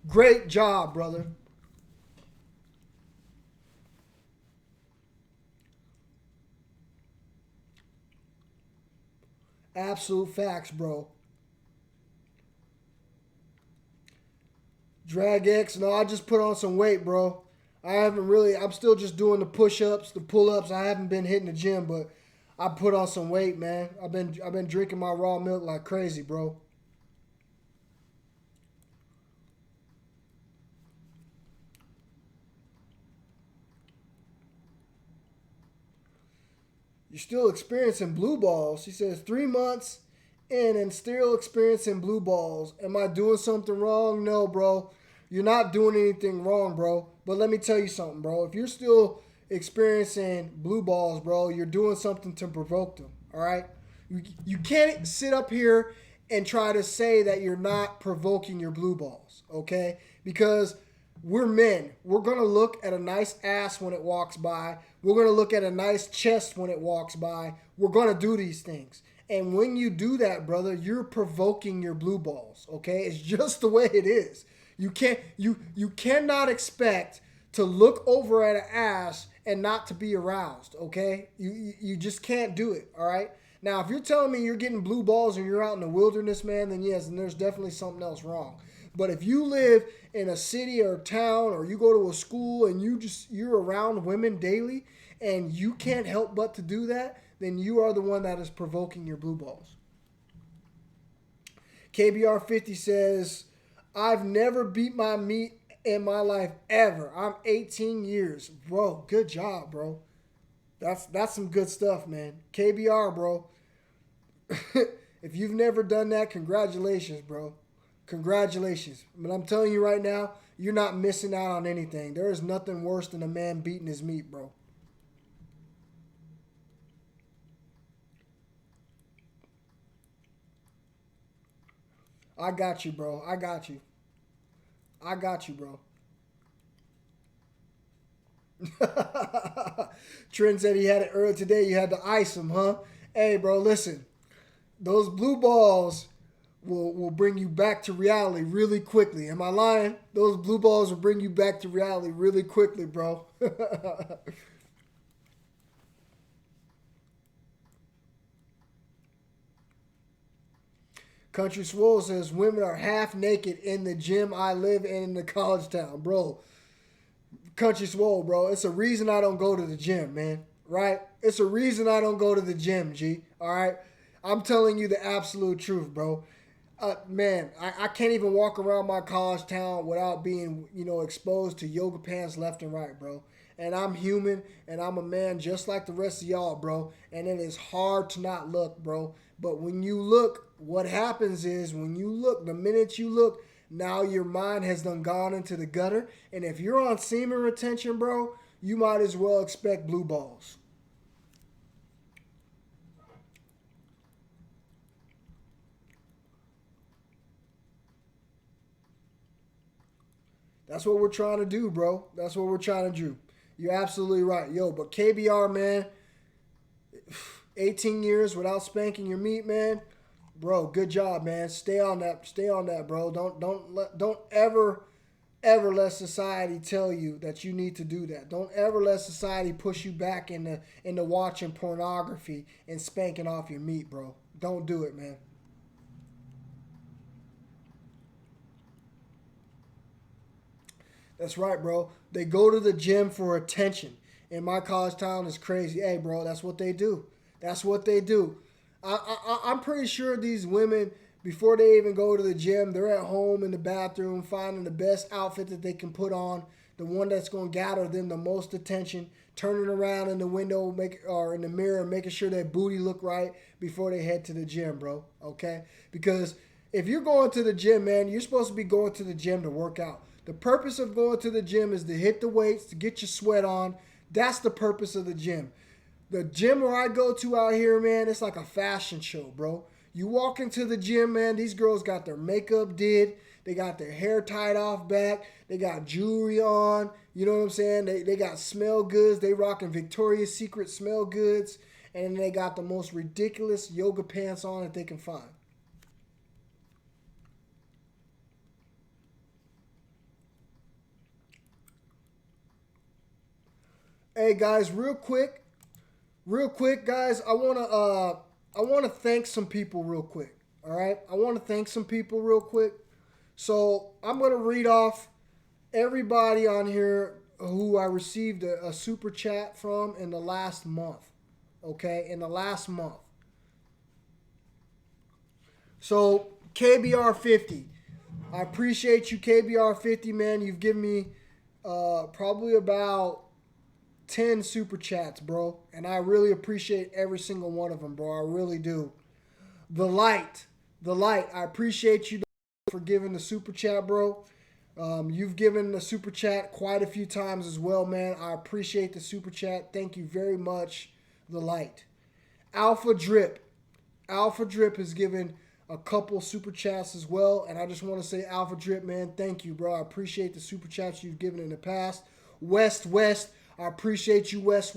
Great job, brother. Absolute facts, bro. Drag X, no, I just put on some weight, bro. I'm still just doing the push-ups, the pull-ups. I haven't been hitting the gym, but I put on some weight, man. I've been drinking my raw milk like crazy, bro. You're still experiencing blue balls. He says 3 months in and still experiencing blue balls. Am I doing something wrong? No, bro. You're not doing anything wrong, bro. But let me tell you something, bro. If you're still experiencing blue balls, bro, you're doing something to provoke them, all right? You can't sit up here and try to say that you're not provoking your blue balls, okay? Because we're men. We're going to look at a nice ass when it walks by. We're going to look at a nice chest when it walks by. We're going to do these things. And when you do that, brother, you're provoking your blue balls, okay? It's just the way it is. You cannot expect to look over at an ass and not to be aroused, okay? You just can't do it, all right? Now, if you're telling me you're getting blue balls and you're out in the wilderness, man, then yes, then there's definitely something else wrong. But if you live in a city or town, or you go to a school and you're around women daily and you can't help but to do that, then you are the one that is provoking your blue balls. KBR50 says, I've never beat my meat in my life ever. I'm 18 years. Bro, good job, bro. That's some good stuff, man. KBR, bro. If you've never done that, congratulations, bro. Congratulations. But I'm telling you right now, you're not missing out on anything. There is nothing worse than a man beating his meat, bro. I got you, bro. I got you. I got you, bro. Trent said he had it earlier today. You had to ice him, huh? Hey, bro, listen. Those blue balls will bring you back to reality really quickly. Am I lying? Those blue balls will bring you back to reality really quickly, bro. Country Swole says, women are half naked in the gym I live in the college town. Bro, Country Swole, bro, it's a reason I don't go to the gym, man. Right? It's a reason I don't go to the gym, G. All right? I'm telling you the absolute truth, bro. Man, I can't even walk around my college town without being, exposed to yoga pants left and right, bro. And I'm human, and I'm a man just like the rest of y'all, bro. And it is hard to not look, bro. But when you look, what happens is when you look, the minute you look, now your mind has done gone into the gutter. And if you're on semen retention, bro, you might as well expect blue balls. That's what we're trying to do, bro. That's what we're trying to do. You're absolutely right. Yo, but KBR, man, 18 years without spanking your meat, man. Bro, good job, man. Stay on that. Stay on that, bro. Don't ever let society tell you that you need to do that. Don't ever let society push you back into watching pornography and spanking off your meat, bro. Don't do it, man. That's right, bro. They go to the gym for attention. In my college town, it's crazy. Hey, bro, that's what they do. That's what they do. I'm pretty sure these women, before they even go to the gym, they're at home in the bathroom finding the best outfit that they can put on, the one that's going to gather them the most attention, turning around in the window or in the mirror, making sure their booty look right before they head to the gym, bro. Okay? Because if you're going to the gym, man, you're supposed to be going to the gym to work out. The purpose of going to the gym is to hit the weights, to get your sweat on. That's the purpose of the gym. The gym where I go to out here, man, it's like a fashion show, bro. You walk into the gym, man, these girls got their makeup did. They got their hair tied off back. They got jewelry on. You know what I'm saying? They got smell goods. They rocking Victoria's Secret smell goods. And they got the most ridiculous yoga pants on that they can find. Hey guys, real quick, guys, I wanna thank some people real quick. All right, I want to thank some people real quick. So I'm gonna read off everybody on here who I received a super chat from in the last month. Okay, in the last month. So KBR50, I appreciate you, KBR50, man. You've given me probably about 10 super chats, bro. And I really appreciate every single one of them, bro. I really do. The light. I appreciate you for giving the super chat, bro. You've given the super chat quite a few times as well, man. I appreciate the super chat. Thank you very much, the light. Alpha Drip has given a couple super chats as well. And I just want to say, Alpha Drip, man, thank you, bro. I appreciate the super chats you've given in the past. West, I appreciate you, West.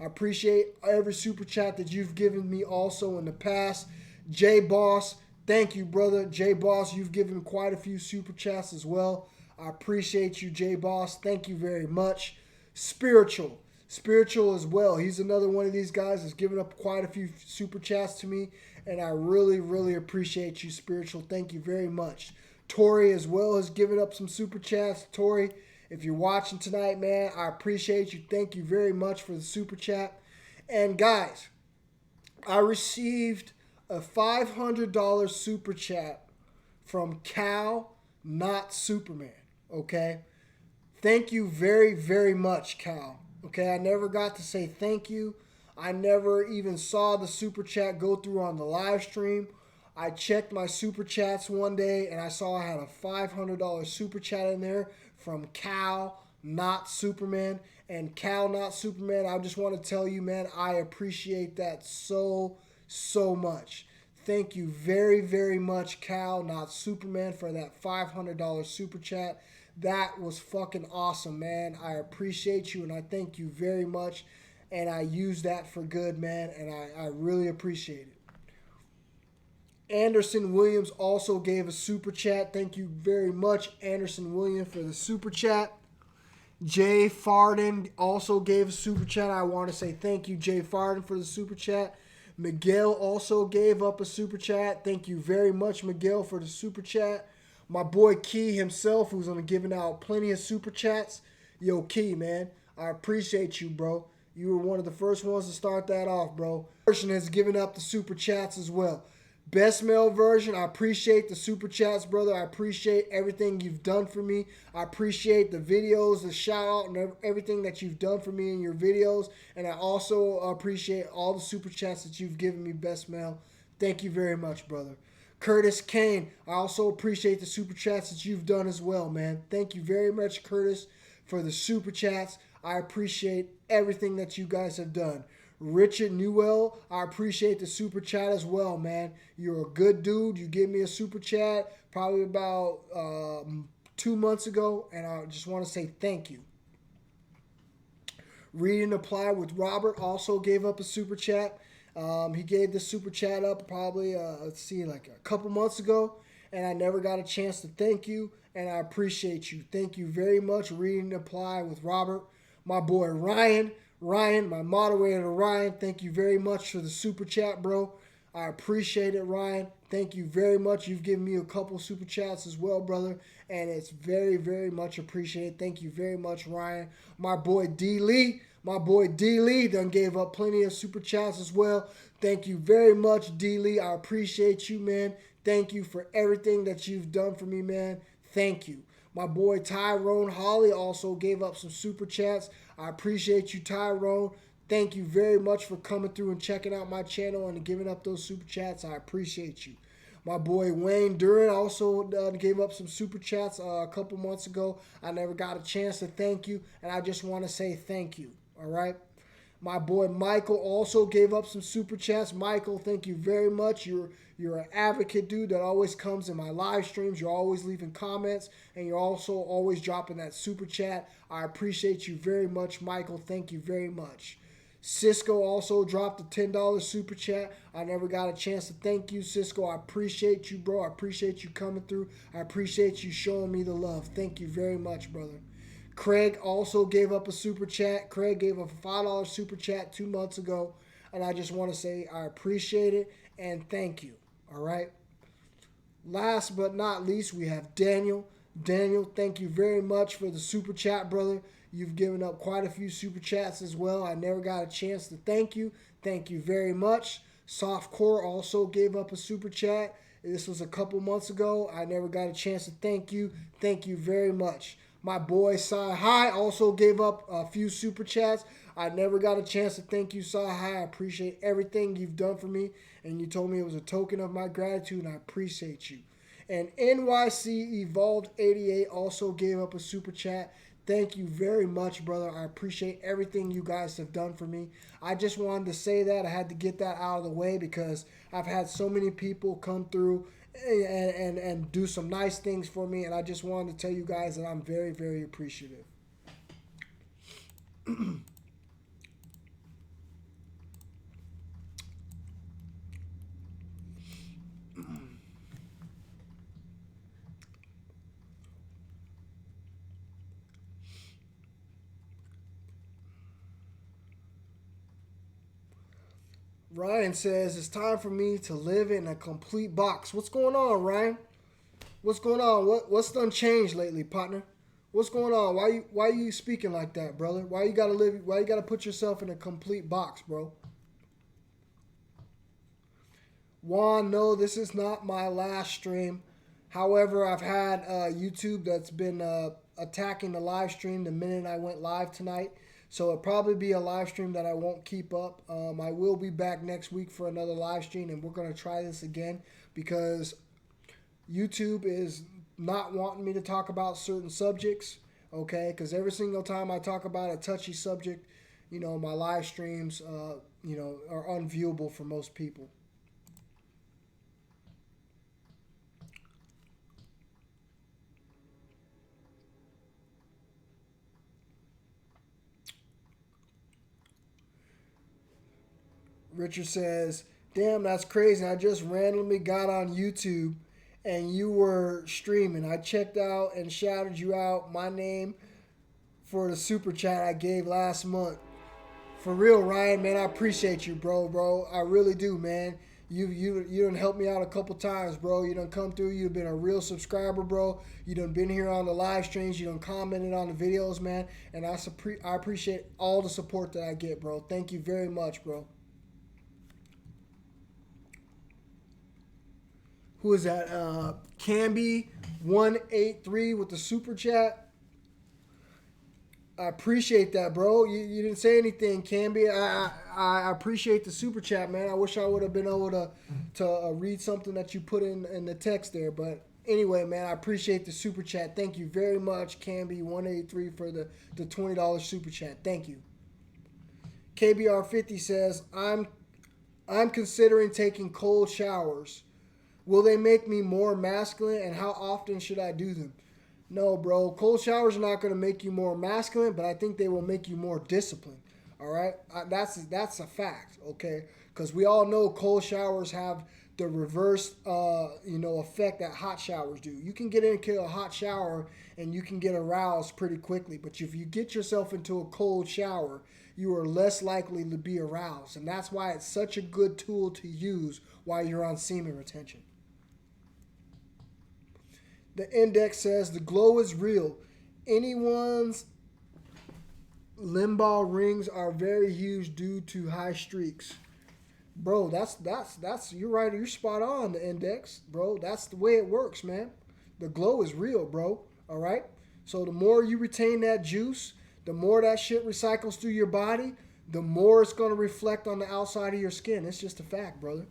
I appreciate every super chat that you've given me also in the past. J Boss, thank you, brother. J Boss, you've given quite a few super chats as well. I appreciate you, J Boss. Thank you very much. Spiritual, Spiritual as well. He's another one of these guys that's given up quite a few super chats to me, and I really, really appreciate you, Spiritual. Thank you very much. Tori as well has given up some super chats. Tori, if you're watching tonight, man, I appreciate you. Thank you very much for the super chat. And guys, I received a $500 super chat from Cal, not Superman. Okay? Thank you very, very much, Cal. Okay, I never got to say thank you. I never even saw the super chat go through on the live stream. I checked my super chats one day and I saw I had a $500 super chat in there from Cal, not Superman. And Cal, not Superman, I just want to tell you, man, I appreciate that so, so much. Thank you very, very much, Cal, not Superman, for that $500 super chat. That was fucking awesome, man. I appreciate you and I thank you very much. And I use that for good, man. And I really appreciate it. Anderson Williams also gave a super chat. Thank you very much, Anderson Williams, for the super chat. Jay Farden also gave a super chat. I want to say thank you, Jay Farden, for the super chat. Miguel also gave up a super chat. Thank you very much, Miguel, for the super chat. My boy Key himself, who's gonna giving out plenty of super chats. Yo, Key, man, I appreciate you, bro. You were one of the first ones to start that off, bro. Version has given up the super chats as well. Best male version, I appreciate the super chats, brother. I appreciate everything you've done for me. I appreciate the videos, the shout out, and everything that you've done for me in your videos. And I also appreciate all the super chats that you've given me, best male. Thank you very much, brother. Curtis Kane, I also appreciate the super chats that you've done as well, man. Thank you very much, Curtis, for the super chats. I appreciate everything that you guys have done. Richard Newell, I appreciate the super chat as well, man. You're a good dude. You gave me a super chat probably about 2 months ago, and I just want to say thank you. Read and Apply with Robert also gave up a super chat. He gave the super chat up probably, like a couple months ago, and I never got a chance to thank you, and I appreciate you. Thank you very much, Read and Apply with Robert. My boy Ryan, my moderator Ryan, thank you very much for the super chat, bro. I appreciate it, Ryan. Thank you very much. You've given me a couple super chats as well, brother, and it's very, very much appreciated. Thank you very much, Ryan. My boy D. Lee done gave up plenty of super chats as well. Thank you very much, D. Lee. I appreciate you, man. Thank you for everything that you've done for me, man. Thank you. My boy Tyrone Holly also gave up some super chats. I appreciate you, Tyrone. Thank you very much for coming through and checking out my channel and giving up those super chats. I appreciate you. My boy Wayne Duran also gave up some super chats a couple months ago. I never got a chance to thank you, and I just want to say thank you. All right? My boy Michael also gave up some super chats. Michael, thank you very much. You're an advocate, dude, that always comes in my live streams. You're always leaving comments, and you're also always dropping that super chat. I appreciate you very much, Michael. Thank you very much. Cisco also dropped a $10 super chat. I never got a chance to thank you, Cisco. I appreciate you, bro. I appreciate you coming through. I appreciate you showing me the love. Thank you very much, brother. Craig also gave up a super chat. Craig gave up a $5 super chat 2 months ago. And I just want to say I appreciate it and thank you. All right. Last but not least, we have Daniel. Daniel, thank you very much for the super chat, brother. You've given up quite a few super chats as well. I never got a chance to thank you. Thank you very much. Softcore also gave up a super chat. This was a couple months ago. I never got a chance to thank you. Thank you very much. My boy Sai High also gave up a few super chats. I never got a chance to thank you, Sai High. I appreciate everything you've done for me. And you told me it was a token of my gratitude, and I appreciate you. And NYC Evolved 88 also gave up a super chat. Thank you very much, brother. I appreciate everything you guys have done for me. I just wanted to say that. I had to get that out of the way because I've had so many people come through and do some nice things for me. And I just wanted to tell you guys that I'm very, very appreciative. Ryan says it's time for me to live in a complete box. What's going on, Ryan? What's going on? What's done changed lately, partner? What's going on? Why you speaking like that, brother? Why you gotta put yourself in a complete box, bro? Juan, no, this is not my last stream. However, I've had YouTube that's been attacking the live stream the minute I went live tonight. So it'll probably be a live stream that I won't keep up. I will be back next week for another live stream, and we're going to try this again because YouTube is not wanting me to talk about certain subjects, okay? Because every single time I talk about a touchy subject, my live streams, are unviewable for most people. Richard says, damn, that's crazy. I just randomly got on YouTube and you were streaming. I checked out and shouted you out my name for the super chat I gave last month. For real, Ryan, man, I appreciate you, bro. I really do, man. You done helped me out a couple times, bro. You done come through. You've been a real subscriber, bro. You done been here on the live streams. You done commented on the videos, man. And I appreciate all the support that I get, bro. Thank you very much, bro. Who is that? Camby183 with the super chat. I appreciate that, bro. You didn't say anything, Camby. I appreciate the super chat, man. I wish I would have been able to read something that you put in the text there. But anyway, man, I appreciate the super chat. Thank you very much, Camby183, for the $20 super chat. Thank you. KBR50 says, I'm considering taking cold showers. Will they make me more masculine, and how often should I do them? No, bro. Cold showers are not going to make you more masculine, but I think they will make you more disciplined. All right? That's a fact, okay? Because we all know cold showers have the reverse, effect that hot showers do. You can get into a hot shower and you can get aroused pretty quickly, but if you get yourself into a cold shower, you are less likely to be aroused, and that's why it's such a good tool to use while you're on semen retention. The index says the glow is real. Anyone's limbal rings are very huge due to high streaks. Bro, that's you're right. You're spot on, the index, bro. That's the way it works, man. The glow is real, bro. All right? So the more you retain that juice, the more that shit recycles through your body, the more it's going to reflect on the outside of your skin. It's just a fact, brother.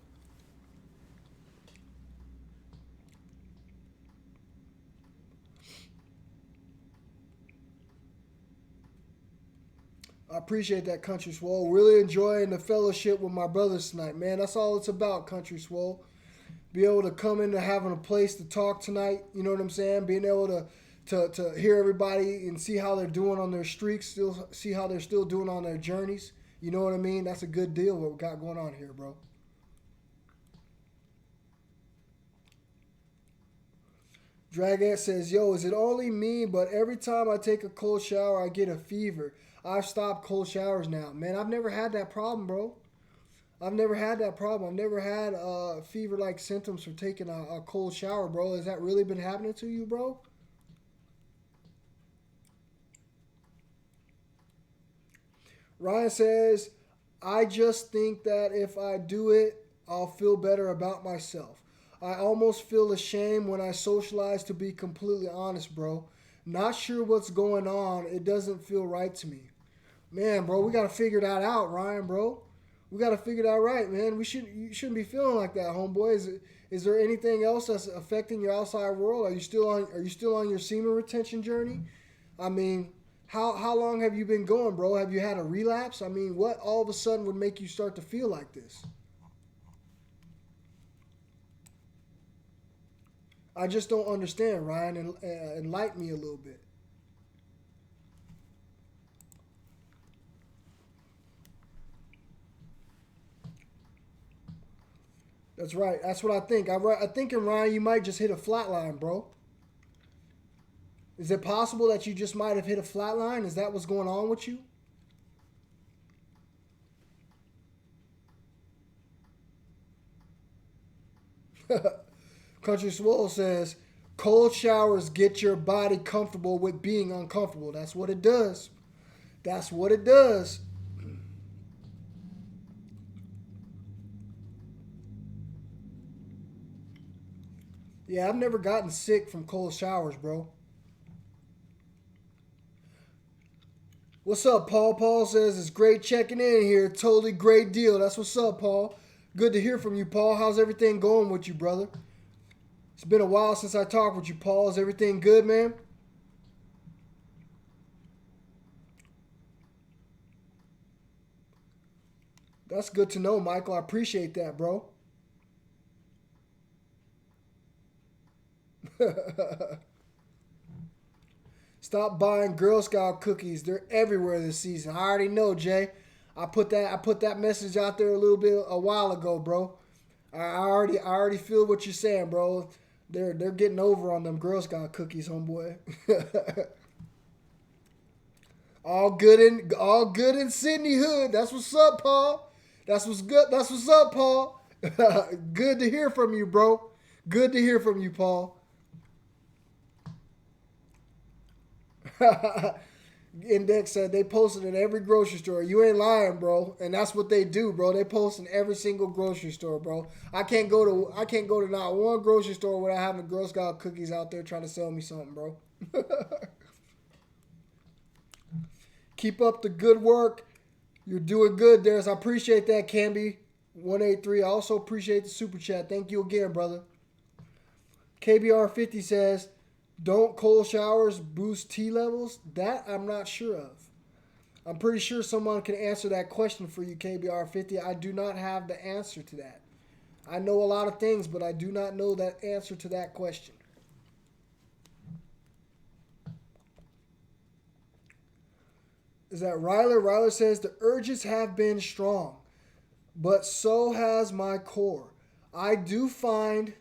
I appreciate that, Country Swole. Really enjoying the fellowship with my brothers tonight, man. That's all it's about, Country Swole. Be able to come into having a place to talk tonight, you know what I'm saying? Being able to hear everybody and see how they're doing on their streaks, still see how they're still doing on their journeys. You know what I mean? That's a good deal what we got going on here, bro. Dragette says, yo, is it only me, but every time I take a cold shower, I get a fever. I've stopped cold showers now. Man, I've never had that problem, bro. I've never had that problem. I've never had fever-like symptoms for taking a cold shower, bro. Has that really been happening to you, bro? Ryan says, I just think that if I do it, I'll feel better about myself. I almost feel ashamed when I socialize, to be completely honest, bro. Not sure what's going on. It doesn't feel right to me. Man, bro, we got to figure that out, Ryan, bro. We got to figure that right, man. You shouldn't be feeling like that, homeboy. Is there anything else that's affecting your outside world? Are you still on your semen retention journey? I mean, how long have you been going, bro? Have you had a relapse? I mean, what all of a sudden would make you start to feel like this? I just don't understand, Ryan, and enlighten me a little bit. That's right. That's what I think. I think, in Ryan, you might just hit a flat line, bro. Is it possible that you just might have hit a flat line? Is that what's going on with you? Country Swole says, cold showers get your body comfortable with being uncomfortable. That's what it does. That's what it does. Yeah, I've never gotten sick from cold showers, bro. What's up, Paul? Paul says, it's great checking in here. Totally great deal. That's what's up, Paul. Good to hear from you, Paul. How's everything going with you, brother? It's been a while since I talked with you, Paul. Is everything good, man? That's good to know, Michael. I appreciate that, bro. Stop buying Girl Scout cookies. They're everywhere this season. I already know, Jay. I put that message out there a while ago, bro. I already feel what you're saying, bro. They're getting over on them Girl Scout cookies, homeboy. all good in Sydney Hood. That's what's up, Paul. That's what's good. That's what's up, Paul. Good to hear from you, bro. Good to hear from you, Paul. Index said they posted in every grocery store. You ain't lying, bro. And that's what they do, bro. They post in every single grocery store, bro. I can't go to not one grocery store without having Girl Scout cookies out there trying to sell me something, bro. Keep up the good work. You're doing good, Darius. I appreciate that, Camby. 183. I also appreciate the super chat. Thank you again, brother. KBR50 says, don't cold showers boost T levels? That I'm not sure of. I'm pretty sure someone can answer that question for you, KBR50. I do not have the answer to that. I know a lot of things, but I do not know that answer to that question. Is that Ryler? Ryler says, the urges have been strong, but so has my core. I do find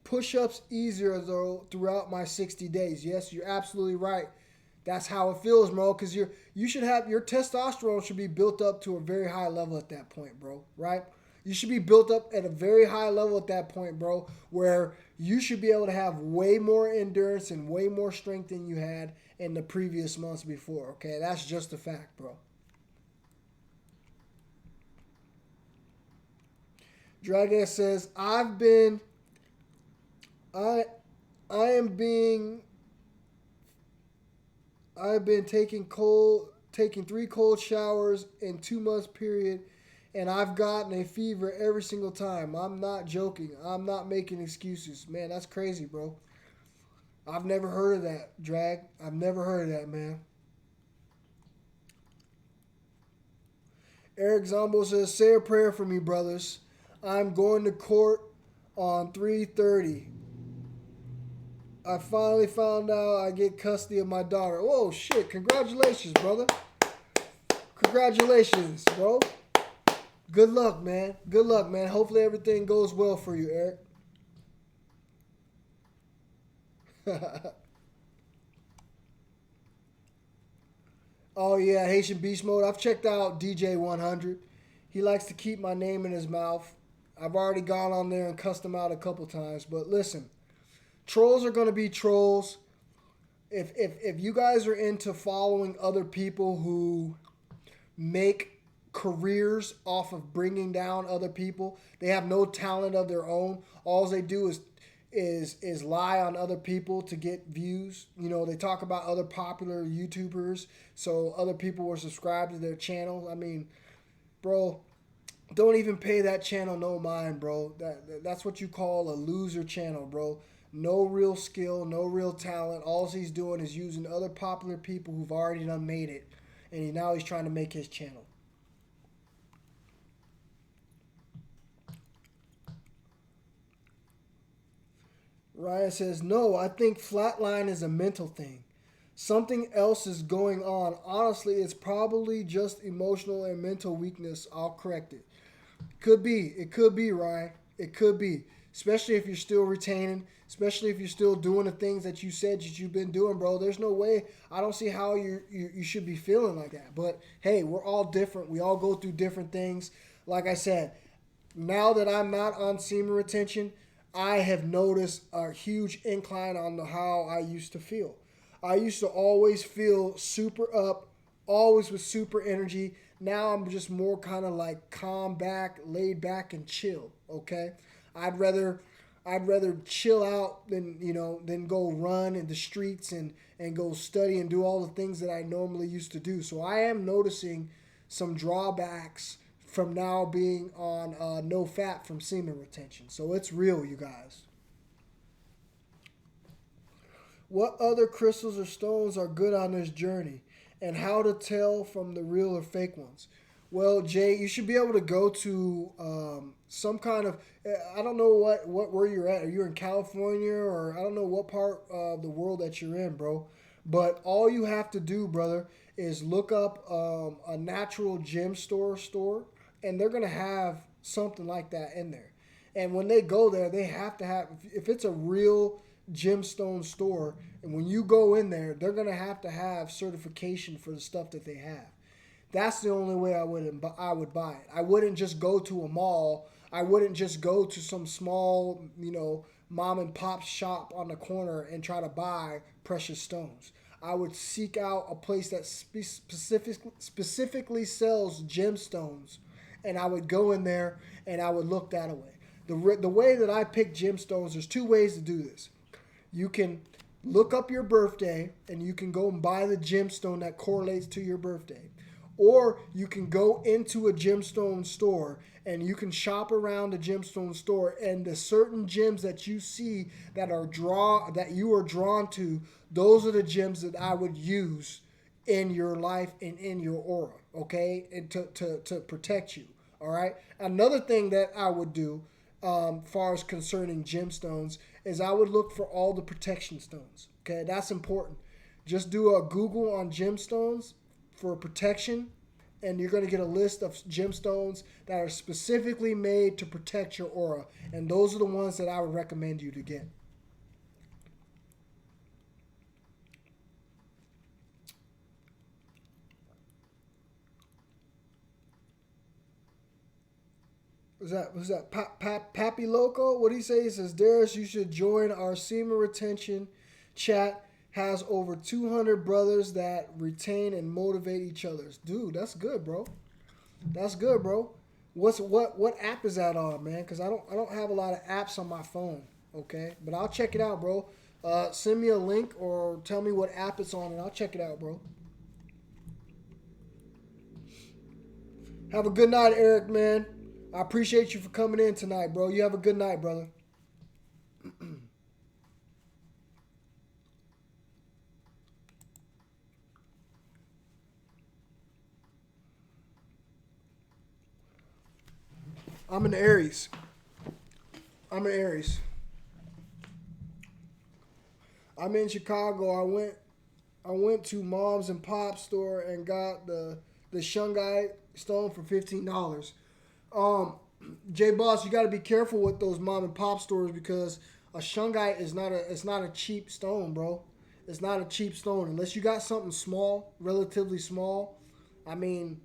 push-ups easier, though, throughout my 60 days. Yes, you're absolutely right. That's how it feels, bro, because you should have your testosterone should be built up to a very high level at that point, bro, right? You should be built up at a very high level at that point, bro, where you should be able to have way more endurance and way more strength than you had in the previous months before, okay? That's just a fact, bro. Dragon says, I've been taking 3 cold showers in 2 months period, and I've gotten a fever every single time. I'm not joking. I'm not making excuses. Man, that's crazy, bro. I've never heard of that, Drag. I've never heard of that, man. Eric Zombo says, say a prayer for me, brothers. I'm going to court on 3/30. I finally found out I get custody of my daughter. Oh, shit. Congratulations, brother. Congratulations, bro. Good luck, man. Good luck, man. Hopefully everything goes well for you, Eric. Oh, yeah, Haitian Beast Mode. I've checked out DJ 100. He likes to keep my name in his mouth. I've already gone on there and cussed him out a couple times. But listen, trolls are going to be trolls. If you guys are into following other people who make careers off of bringing down other people, they have no talent of their own. All they do is lie on other people to get views. You know, they talk about other popular YouTubers so other people will subscribe to their channel. I mean, bro, don't even pay that channel no mind, bro. That's what you call a loser channel, bro. No real skill, no real talent. All he's doing is using other popular people who've already done made it, and now he's trying to make his channel. Ryan says, no, I think flatline is a mental thing. Something else is going on. Honestly, it's probably just emotional and mental weakness. I'll correct it. Could be. It could be, Ryan. It could be. Especially if you're still retaining. Especially if you're still doing the things that you said that you've been doing, bro. There's no way. I don't see how you should be feeling like that. But, hey, we're all different. We all go through different things. Like I said, now that I'm not on semen retention, I have noticed a huge incline on how I used to feel. I used to always feel super up, always with super energy. Now I'm just more kind of like calm back, laid back, and chill. Okay, I'd rather I'd rather chill out than than go run in the streets and go study and do all the things that I normally used to do. So I am noticing some drawbacks from now being on no fat from semen retention. So it's real, you guys. What other crystals or stones are good on this journey, and how to tell from the real or fake ones? Well, Jay, you should be able to go to some kind of I don't know what where you're at. Are you in California or I don't know what part of the world that you're in, bro? But all you have to do, brother, is look up a natural gem store, and they're gonna have something like that in there. And when they go there, they have to have if it's a real gemstone store, and when you go in there, they're gonna have to have certification for the stuff that they have. That's the only way I would buy it. I wouldn't just go to a mall. I wouldn't just go to some small, mom and pop shop on the corner and try to buy precious stones. I would seek out a place that specifically sells gemstones, and I would go in there and I would look that way. The way that I pick gemstones, there's two ways to do this. You can look up your birthday and you can go and buy the gemstone that correlates to your birthday. Or you can go into a gemstone store and you can shop around the gemstone store, and the certain gems that you see that you are drawn to, those are the gems that I would use in your life and in your aura, okay? And to protect you. All right. Another thing that I would do, far as concerning gemstones, is I would look for all the protection stones. Okay, that's important. Just do a Google on gemstones for protection, and you're going to get a list of gemstones that are specifically made to protect your aura, and those are the ones that I would recommend you to get. Was that Pappy Loco? What he say? He says, Darius, you should join our semen retention chat. Has over 200 brothers that retain and motivate each other. Dude, that's good, bro. That's good, bro. What app is that on, man? Because I don't have a lot of apps on my phone. Okay, but I'll check it out, bro. Send me a link or tell me what app it's on, and I'll check it out, bro. Have a good night, Eric, man. I appreciate you for coming in tonight, bro. You have a good night, brother. I'm an Aries. I'm an Aries. I'm in Chicago. I went to Mom's and Pop's store and got the Shungite stone for $15. J Boss, you got to be careful with those mom and pop stores because a Shungite is not a cheap stone, bro. It's not a cheap stone unless you got something small, relatively small. I mean,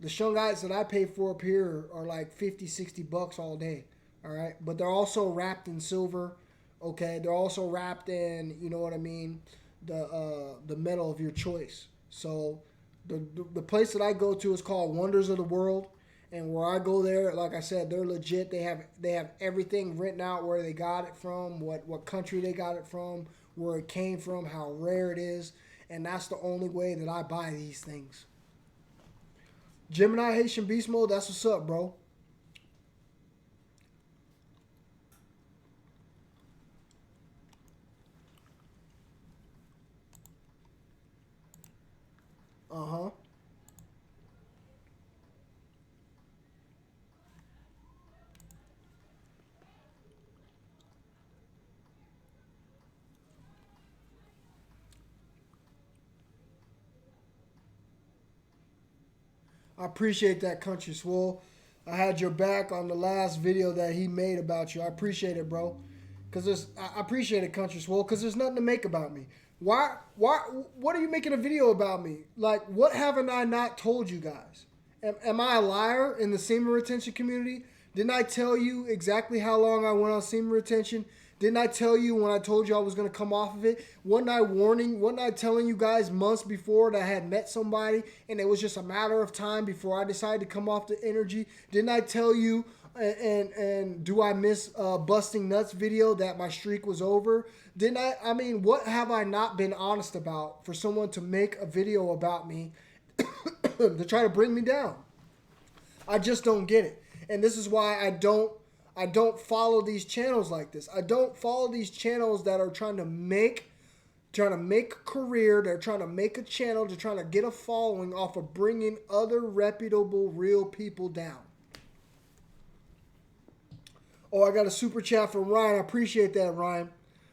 the Shungites that I pay for up here are like 50, $60 all day. All right. But they're also wrapped in silver. Okay. They're also wrapped in, you know what I mean, the metal of your choice. So the place that I go to is called Wonders of the World. And where I go there, like I said, they're legit. They have everything written out, where they got it from, what country they got it from, where it came from, how rare it is. And that's the only way that I buy these things. Gemini Haitian Beast Mode, that's what's up, bro. Uh-huh. I appreciate that, Country Swole. I had your back on the last video that he made about you. I appreciate it, bro. I appreciate it, Country Swole, because there's nothing to make about me. What are you making a video about me? Like, what haven't I not told you guys? Am I a liar in the semen retention community? Didn't I tell you exactly how long I went on semen retention? Didn't I tell you when I told you I was going to come off of it? Wasn't I telling you guys months before that I had met somebody and it was just a matter of time before I decided to come off the energy? Didn't I tell you, and do I miss Busting Nuts video, that my streak was over? Didn't I mean, what have I not been honest about for someone to make a video about me to try to bring me down? I just don't get it. And this is why I don't follow these channels like this. I don't follow these channels that are trying to make a career. They're trying to make a channel. They're trying to get a following off of bringing other reputable, real people down. Oh, I got a super chat from Ryan. I appreciate that, Ryan.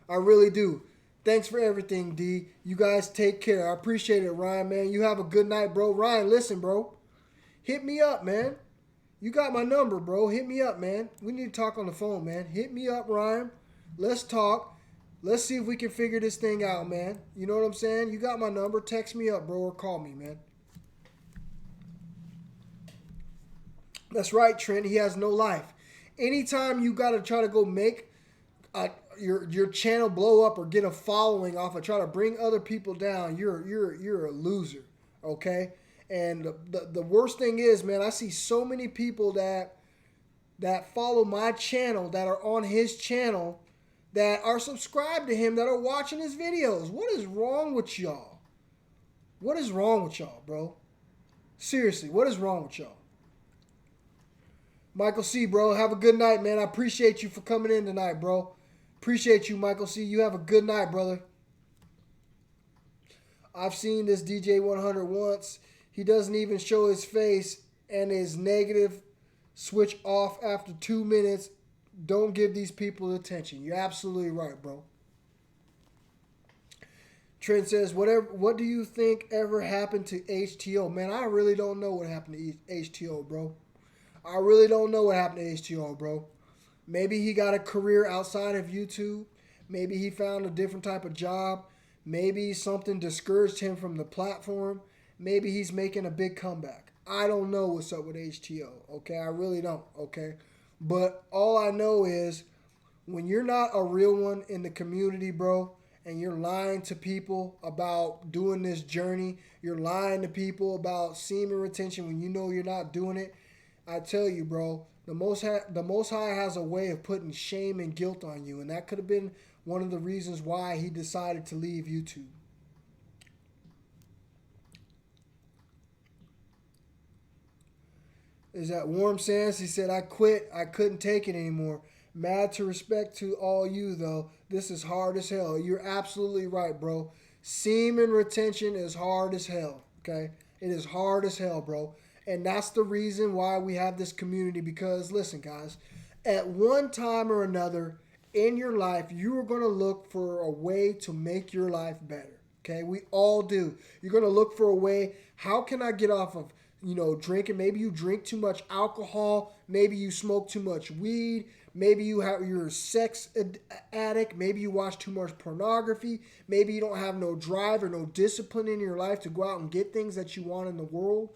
I really do. Thanks for everything, D. You guys take care. I appreciate it, Ryan, man. You have a good night, bro. Ryan, listen, bro. Hit me up, man. You got my number, bro. Hit me up, man. We need to talk on the phone, man. Hit me up, Ryan. Let's talk. Let's see if we can figure this thing out, man. You know what I'm saying? You got my number. Text me up, bro, or call me, man. That's right, Trent. He has no life. Anytime you got to try to go make your channel blow up or get a following off of trying to bring other people down, you're a loser, okay? And the worst thing is, man, I see so many people that follow my channel, that are on his channel, that are subscribed to him, that are watching his videos. What is wrong with y'all? What is wrong with y'all, bro? Seriously, what is wrong with y'all? Michael C., bro, have a good night, man. I appreciate you for coming in tonight, bro. Appreciate you, Michael C. You have a good night, brother. I've seen this DJ 100 once. He doesn't even show his face, and his negative switch off after 2 minutes. Don't give these people attention. You're absolutely right, bro. Trent says, what do you think ever happened to HTO? Man, I really don't know what happened to HTO, bro. I really don't know what happened to HTO, bro. Maybe he got a career outside of YouTube. Maybe he found a different type of job. Maybe something discouraged him from the platform. Maybe he's making a big comeback. I don't know what's up with HTO, okay? I really don't, okay? But all I know is when you're not a real one in the community, bro, and you're lying to people about doing this journey, you're lying to people about semen retention when you know you're not doing it, I tell you, bro, the Most High has a way of putting shame and guilt on you, and that could have been one of the reasons why he decided to leave YouTube. Is that Warm Sands? He said, I quit. I couldn't take it anymore. Mad to respect to all you, though. This is hard as hell. You're absolutely right, bro. Semen retention is hard as hell, okay? It is hard as hell, bro. And that's the reason why we have this community, because, listen, guys, at one time or another in your life, you are going to look for a way to make your life better, okay? We all do. You're going to look for a way, how can I get off of, drinking? Maybe you drink too much alcohol. Maybe you smoke too much weed. Maybe you're a sex addict. Maybe you watch too much pornography. Maybe you don't have no drive or no discipline in your life to go out and get things that you want in the world.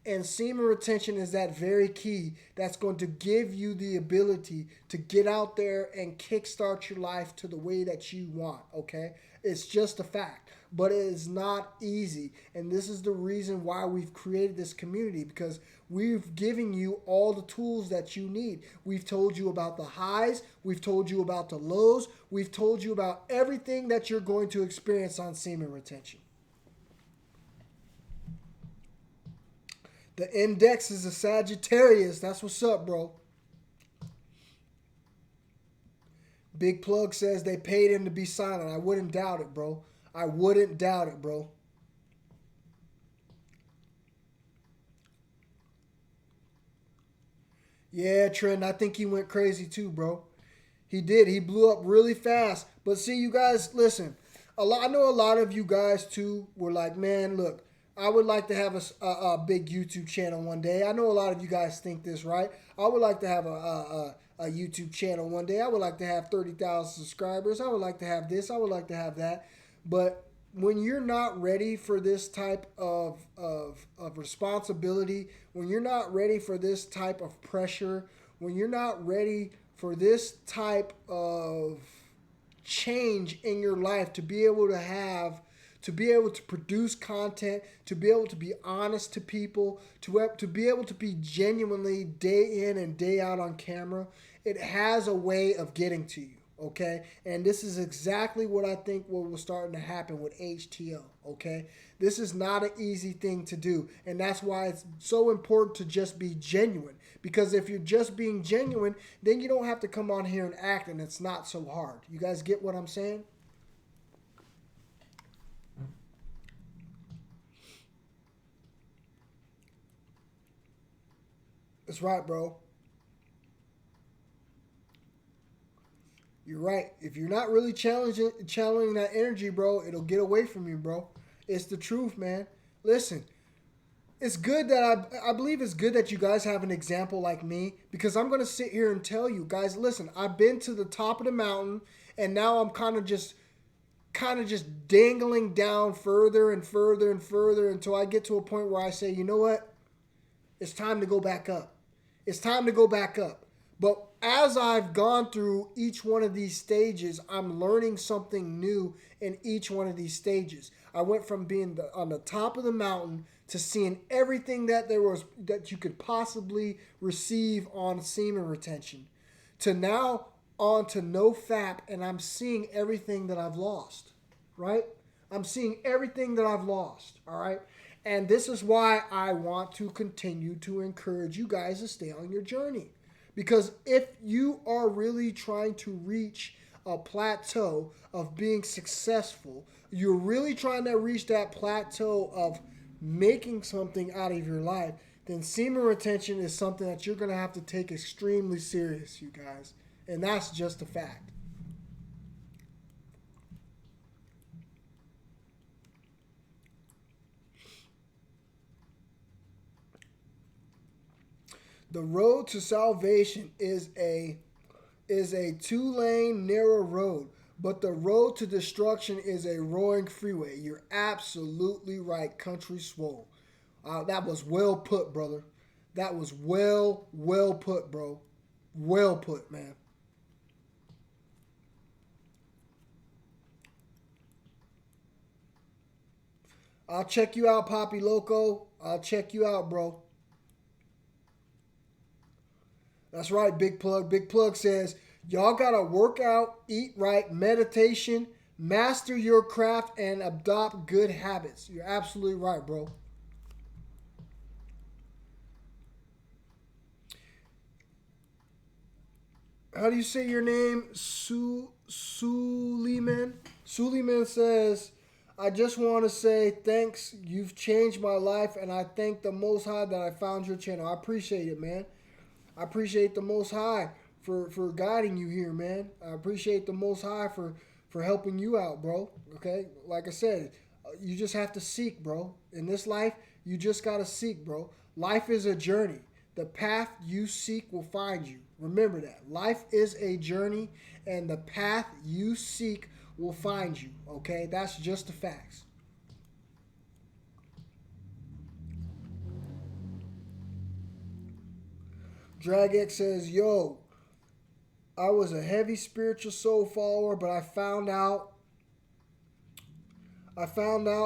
And semen retention is that very key that's going to give you the ability to get out there and kickstart your life to the way that you want, okay? It's just a fact. But it is not easy. And this is the reason why we've created this community, because we've given you all the tools that you need. We've told you about the highs. We've told you about the lows. We've told you about everything that you're going to experience on semen retention. The index is a Sagittarius. That's what's up, bro. Big Plug says they paid him to be silent. I wouldn't doubt it, bro. I wouldn't doubt it, bro. Yeah, Trent, I think he went crazy too, bro. He did. He blew up really fast. But see, you guys, listen. I know a lot of you guys too were like, man, look, I would like to have a big YouTube channel one day. I know a lot of you guys think this, right? I would like to have a YouTube channel one day. I would like to have 30,000 subscribers. I would like to have this. I would like to have that. But when you're not ready for this type of responsibility, when you're not ready for this type of pressure, when you're not ready for this type of change in your life to be able to have, to be able to produce content, to be able to be honest to people, to be able to be genuinely day in and day out on camera, it has a way of getting to you. Okay, and this is exactly what I think what was starting to happen with HTO. Okay, this is not an easy thing to do, and that's why it's so important to just be genuine. Because if you're just being genuine, then you don't have to come on here and act, and it's not so hard. You guys get what I'm saying? That's right, bro. You're right. If you're not really channeling that energy, bro, it'll get away from you, bro. It's the truth, man. Listen, it's good that I believe it's good that you guys have an example like me, because I'm gonna sit here and tell you guys, listen, I've been to the top of the mountain, and now I'm kind of just dangling down further and further and further until I get to a point where I say, you know what? It's time to go back up. It's time to go back up. But as I've gone through each one of these stages, I'm learning something new in each one of these stages. I went from being on the top of the mountain to seeing everything that there was that you could possibly receive on semen retention, to now on to no fap, and I'm seeing everything that I've lost. Right? I'm seeing everything that I've lost. All right. And this is why I want to continue to encourage you guys to stay on your journey. Because if you are really trying to reach a plateau of being successful, you're really trying to reach that plateau of making something out of your life, then semen retention is something that you're going to have to take extremely serious, you guys. And that's just a fact. The road to salvation is a 2-lane narrow road, but the road to destruction is a roaring freeway. You're absolutely right, Country Swole. That was well put, brother. That was well put, bro. Well put, man. I'll check you out, Poppy Loco. I'll check you out, bro. That's right, Big Plug. Big Plug says, y'all got to work out, eat right, meditation, master your craft, and adopt good habits. You're absolutely right, bro. How do you say your name? Suleiman? Suleiman says, I just want to say thanks. You've changed my life, and I thank the Most High that I found your channel. I appreciate it, man. I appreciate the Most High for guiding you here, man. I appreciate the Most High for helping you out, bro. Okay? Like I said, you just have to seek, bro. In this life, you just got to seek, bro. Life is a journey. The path you seek will find you. Remember that. Life is a journey, and the path you seek will find you. Okay? That's just the facts. DragX says, yo, I was a heavy spiritual soul follower, but I found out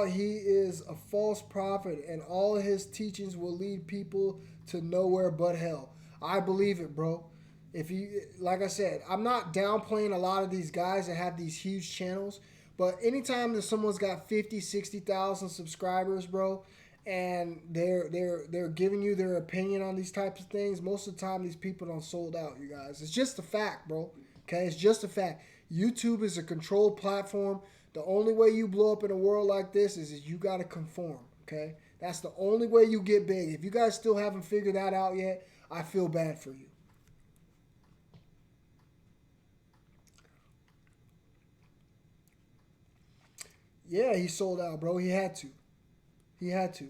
he is a false prophet, and all of his teachings will lead people to nowhere but hell. I believe it, bro. If you, like I said, I'm not downplaying a lot of these guys that have these huge channels, but anytime that someone's got 50, 60,000 subscribers, bro, and they're giving you their opinion on these types of things, most of the time these people don't sold out, you guys. It's just a fact, bro. Okay, it's just a fact. YouTube is a controlled platform. The only way you blow up in a world like this is you got to conform, okay? That's the only way you get big. If you guys still haven't figured that out yet, I feel bad for you. Yeah, he sold out, bro. He had to. He had to.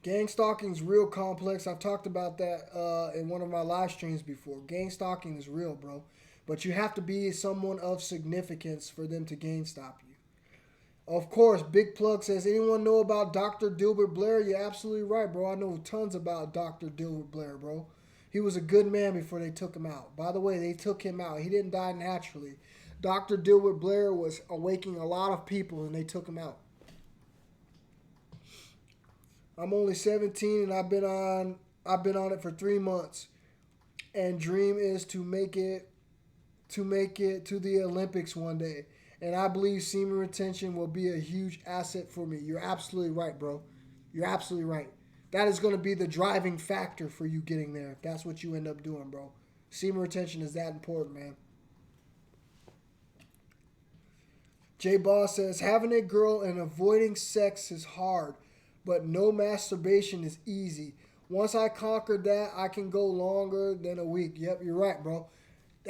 Gang stalking is real complex. I've talked about that in one of my live streams before. Gang stalking is real, bro. But you have to be someone of significance for them to gang stop you. Of course, Big Plug says, anyone know about Dr. Dilbert Blair? You're absolutely right, bro. I know tons about Dr. Dilbert Blair, bro. He was a good man before they took him out. By the way, they took him out. He didn't die naturally. Dr. Dilbert Blair was awakening a lot of people, and they took him out. I'm only 17, and I've been on it for 3 months. And dream is to make it to the Olympics one day. And I believe semen retention will be a huge asset for me. You're absolutely right, bro. You're absolutely right. That is going to be the driving factor for you getting there if that's what you end up doing, bro. Semen retention is that important, man. J Boss says, having a girl and avoiding sex is hard, but no masturbation is easy. Once I conquered that, I can go longer than a week. Yep, you're right, bro.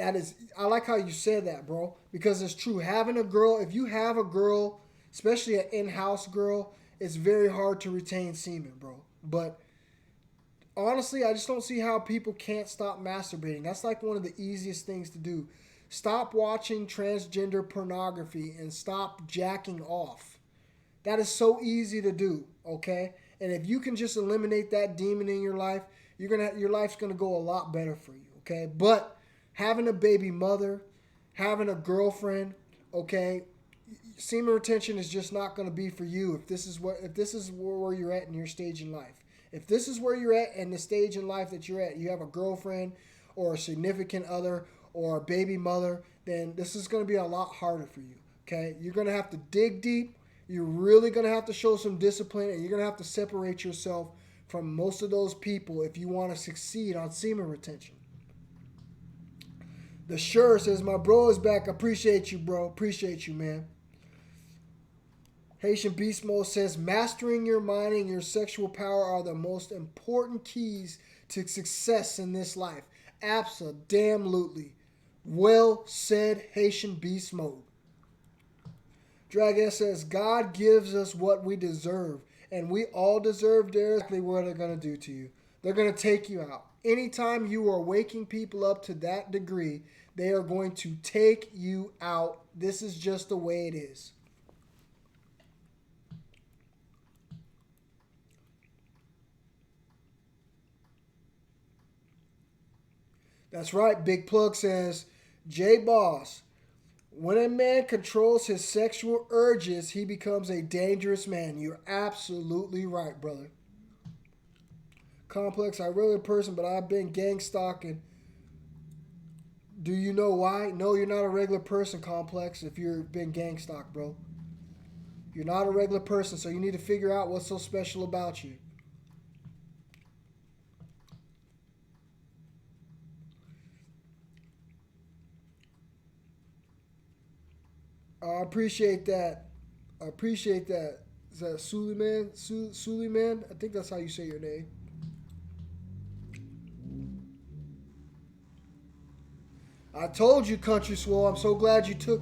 I like how you said that, bro, because it's true. Having a girl, if you have a girl, especially an in-house girl, it's very hard to retain semen, bro. But honestly, I just don't see how people can't stop masturbating. That's like one of the easiest things to do. Stop watching transgender pornography and stop jacking off. That is so easy to do, okay? And if you can just eliminate that demon in your life, your life's gonna go a lot better for you, okay? But having a baby mother, having a girlfriend, okay, semen retention is just not going to be for you if this is where you're at in your stage in life. If this is where you're at in the stage in life that you're at, you have a girlfriend or a significant other or a baby mother, then this is going to be a lot harder for you, okay? You're going to have to dig deep. You're really going to have to show some discipline, and you're going to have to separate yourself from most of those people if you want to succeed on semen retention. The Sure says, my bro is back. Appreciate you, bro. Appreciate you, man. Haitian Beast Mode says, mastering your mind and your sexual power are the most important keys to success in this life. Abso-damn-lutely. Well said, Haitian Beast Mode. Drag S says, God gives us what we deserve, and we all deserve exactly what they're going to do to you. They're going to take you out. Anytime you are waking people up to that degree, they are going to take you out. This is just the way it is. That's right. Big Plug says, J Boss, when a man controls his sexual urges, he becomes a dangerous man. You're absolutely right, brother. Complex, I'm really a person, but I've been gang stalking. Do you know why? No, you're not a regular person, Complex, if you've been gang stalked, bro. You're not a regular person, so you need to figure out what's so special about you. I appreciate that. I appreciate that. Is that Suleiman? Suleiman? I think that's how you say your name. I told you, Country Swole. I'm so glad you took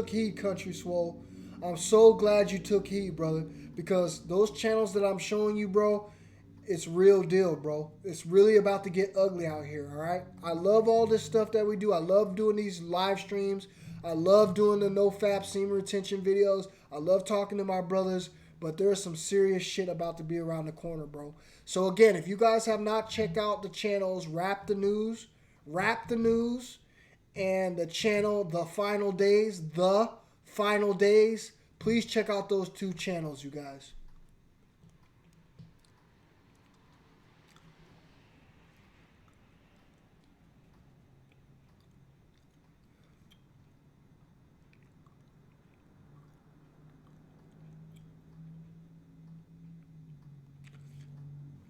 heed, Country Swole. I'm so glad you took heed, brother. Because those channels that I'm showing you, bro, it's real deal, bro. It's really about to get ugly out here, all right? I love all this stuff that we do. I love doing these live streams. I love doing the no-fap semen retention videos. I love talking to my brothers. But there's some serious shit about to be around the corner, bro. So again, if you guys have not checked out the channels, Rap the News, and the channel The Final Days, please check out those two channels, you guys.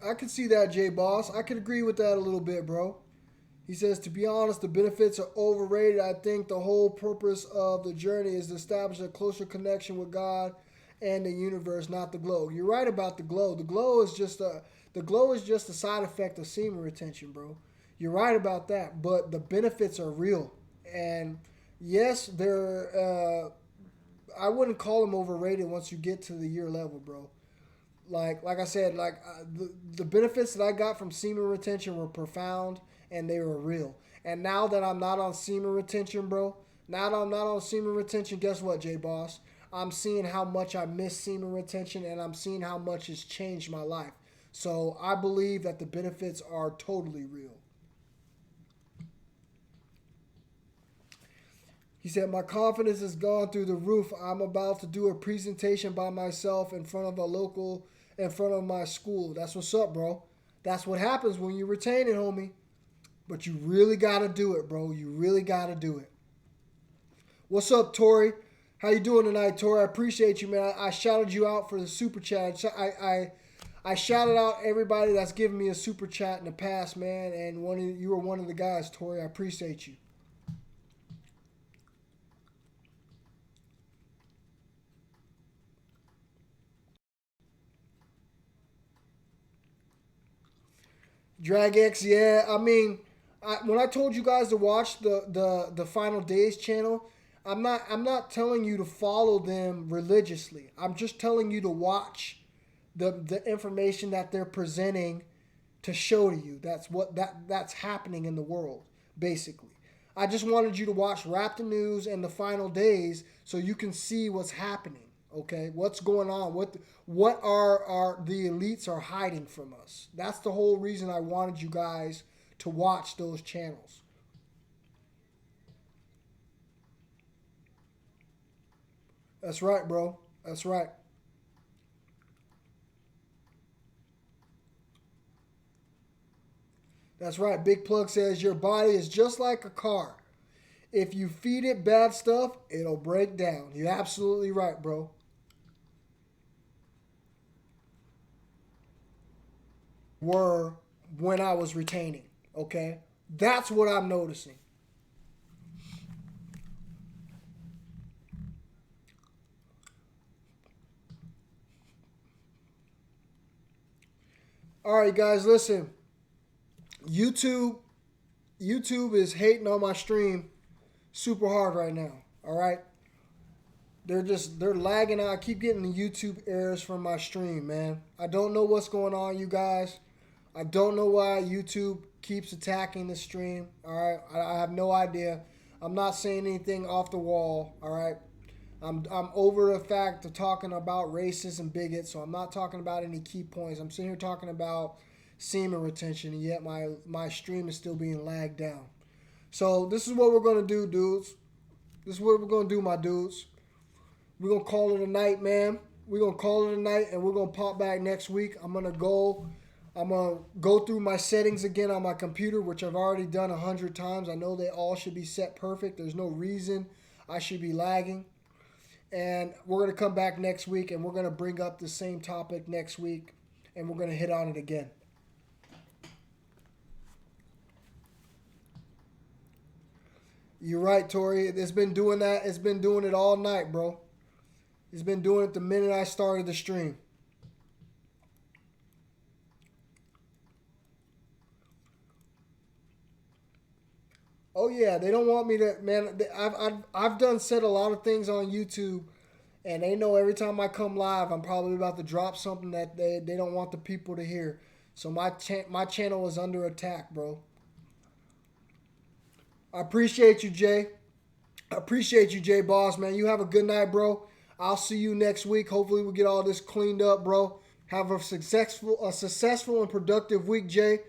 I could see that, J Boss. I could agree with that a little bit, bro. He says, to be honest, the benefits are overrated. I think the whole purpose of the journey is to establish a closer connection with God and the universe, not the glow. You're right about the glow. The glow is just a side effect of semen retention, bro. You're right about that, but the benefits are real. And yes, I wouldn't call them overrated once you get to the year level, bro. Like I said, the benefits that I got from semen retention were profound and they were real. And now that I'm not on semen retention, bro, Now that I'm not on semen retention, guess what, J Boss? I'm seeing how much I miss semen retention, and I'm seeing how much it's changed my life. So I believe that the benefits are totally real. He said, my confidence has gone through the roof. I'm about to do a presentation by myself in front of in front of my school. That's what's up, bro. That's what happens when you retain it, homie. But you really got to do it, bro. You really got to do it. What's up, Tori? How you doing tonight, Tori? I appreciate you, man. I shouted you out for the super chat. I shouted out everybody that's given me a super chat in the past, man. And you were one of the guys, Tori. I appreciate you. Drag X, yeah. I mean, when I told you guys to watch the Final Days channel, I'm not telling you to follow them religiously. I'm just telling you to watch the information that they're presenting to show to you. That's happening in the world, basically. I just wanted you to watch Rap the News and the Final Days so you can see what's happening. Okay, what's going on? What are the elites are hiding from us? That's the whole reason I wanted you guys to watch those channels. That's right, bro. That's right. That's right. Big Plug says your body is just like a car. If you feed it bad stuff, it'll break down. You're absolutely right, bro. Were when I was retaining. Okay? That's what I'm noticing. All right, guys, listen. YouTube YouTube is hating on my stream super hard right now. All right? They're lagging out. I keep getting the YouTube errors from my stream, man. I don't know what's going on, you guys. I don't know why YouTube keeps attacking the stream. All right, I have no idea. I'm not saying anything off the wall. All right, I'm over the fact of talking about racists and bigots, so I'm not talking about any key points. I'm sitting here talking about semen retention, and yet my stream is still being lagged down. So this is what we're gonna do, dudes. This is what we're gonna do, my dudes. We're gonna call it a night, man. We're gonna call it a night, and we're gonna pop back next week. I'm gonna go through my settings again on my computer, which I've already done 100 times. I know they all should be set perfect. There's no reason I should be lagging. And we're going to come back next week, and we're going to bring up the same topic next week, and we're going to hit on it again. You're right, Tori. It's been doing that. It's been doing it all night, bro. It's been doing it the minute I started the stream. Oh yeah, they don't want me to, man. I've done said a lot of things on YouTube, and they know every time I come live, I'm probably about to drop something that they don't want the people to hear. So my channel is under attack, bro. I appreciate you, Jay. I appreciate you, Jay Boss, man. You have a good night, bro. I'll see you next week. Hopefully we get all this cleaned up, bro. Have a successful and productive week, Jay.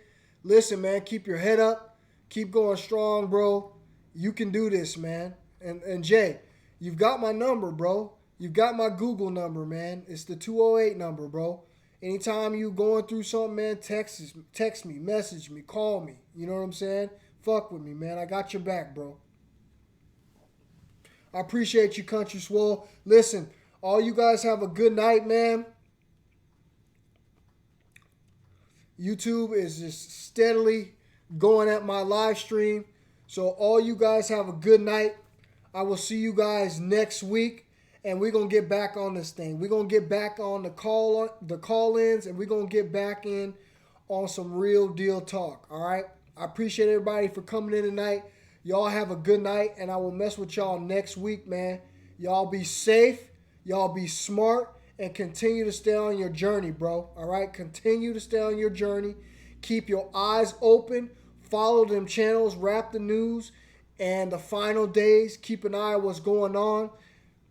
Listen, man, keep your head up. Keep going strong, bro. You can do this, man. And Jay, you've got my number, bro. You've got my Google number, man. It's the 208 number, bro. Anytime you going through something, man, text me, message me, call me. You know what I'm saying? Fuck with me, man. I got your back, bro. I appreciate you, Country Swole. Listen, all you guys have a good night, man. YouTube is just steadily going at my live stream. So all you guys have a good night. I will see you guys next week, and we're gonna get back on this thing. We're gonna get back on the call-ins, and we're gonna get back in on some real deal talk. All right. I appreciate everybody for coming in tonight. Y'all have a good night, and I will mess with y'all next week, man. Y'all be safe. Y'all be smart, and continue to stay on your journey, bro. All right. Continue to stay on your journey. Keep your eyes open. Follow them channels, Rap the News, and the final days. Keep an eye on what's going on.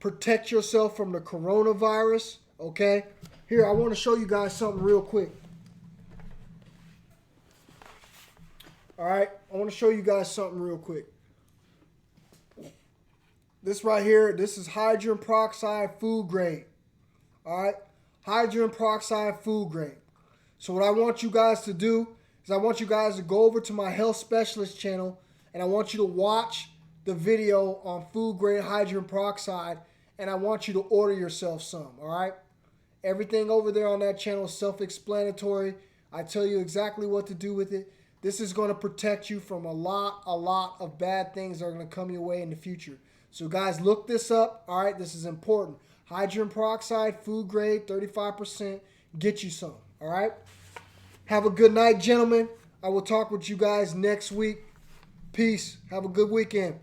Protect yourself from the coronavirus, okay? Here, I want to show you guys something real quick. All right, I want to show you guys something real quick. This right here, this is hydrogen peroxide food grade. All right, hydrogen peroxide food grade. So what I want you guys to do is I want you guys to go over to my health specialist channel, and I want you to watch the video on food grade hydrogen peroxide, and I want you to order yourself some, all right? Everything over there on that channel is self-explanatory. I tell you exactly what to do with it. This is going to protect you from a lot of bad things that are going to come your way in the future. So guys, look this up, all right? This is important. Hydrogen peroxide, food grade, 35%. Get you some, all right? Have a good night, gentlemen. I will talk with you guys next week. Peace. Have a good weekend.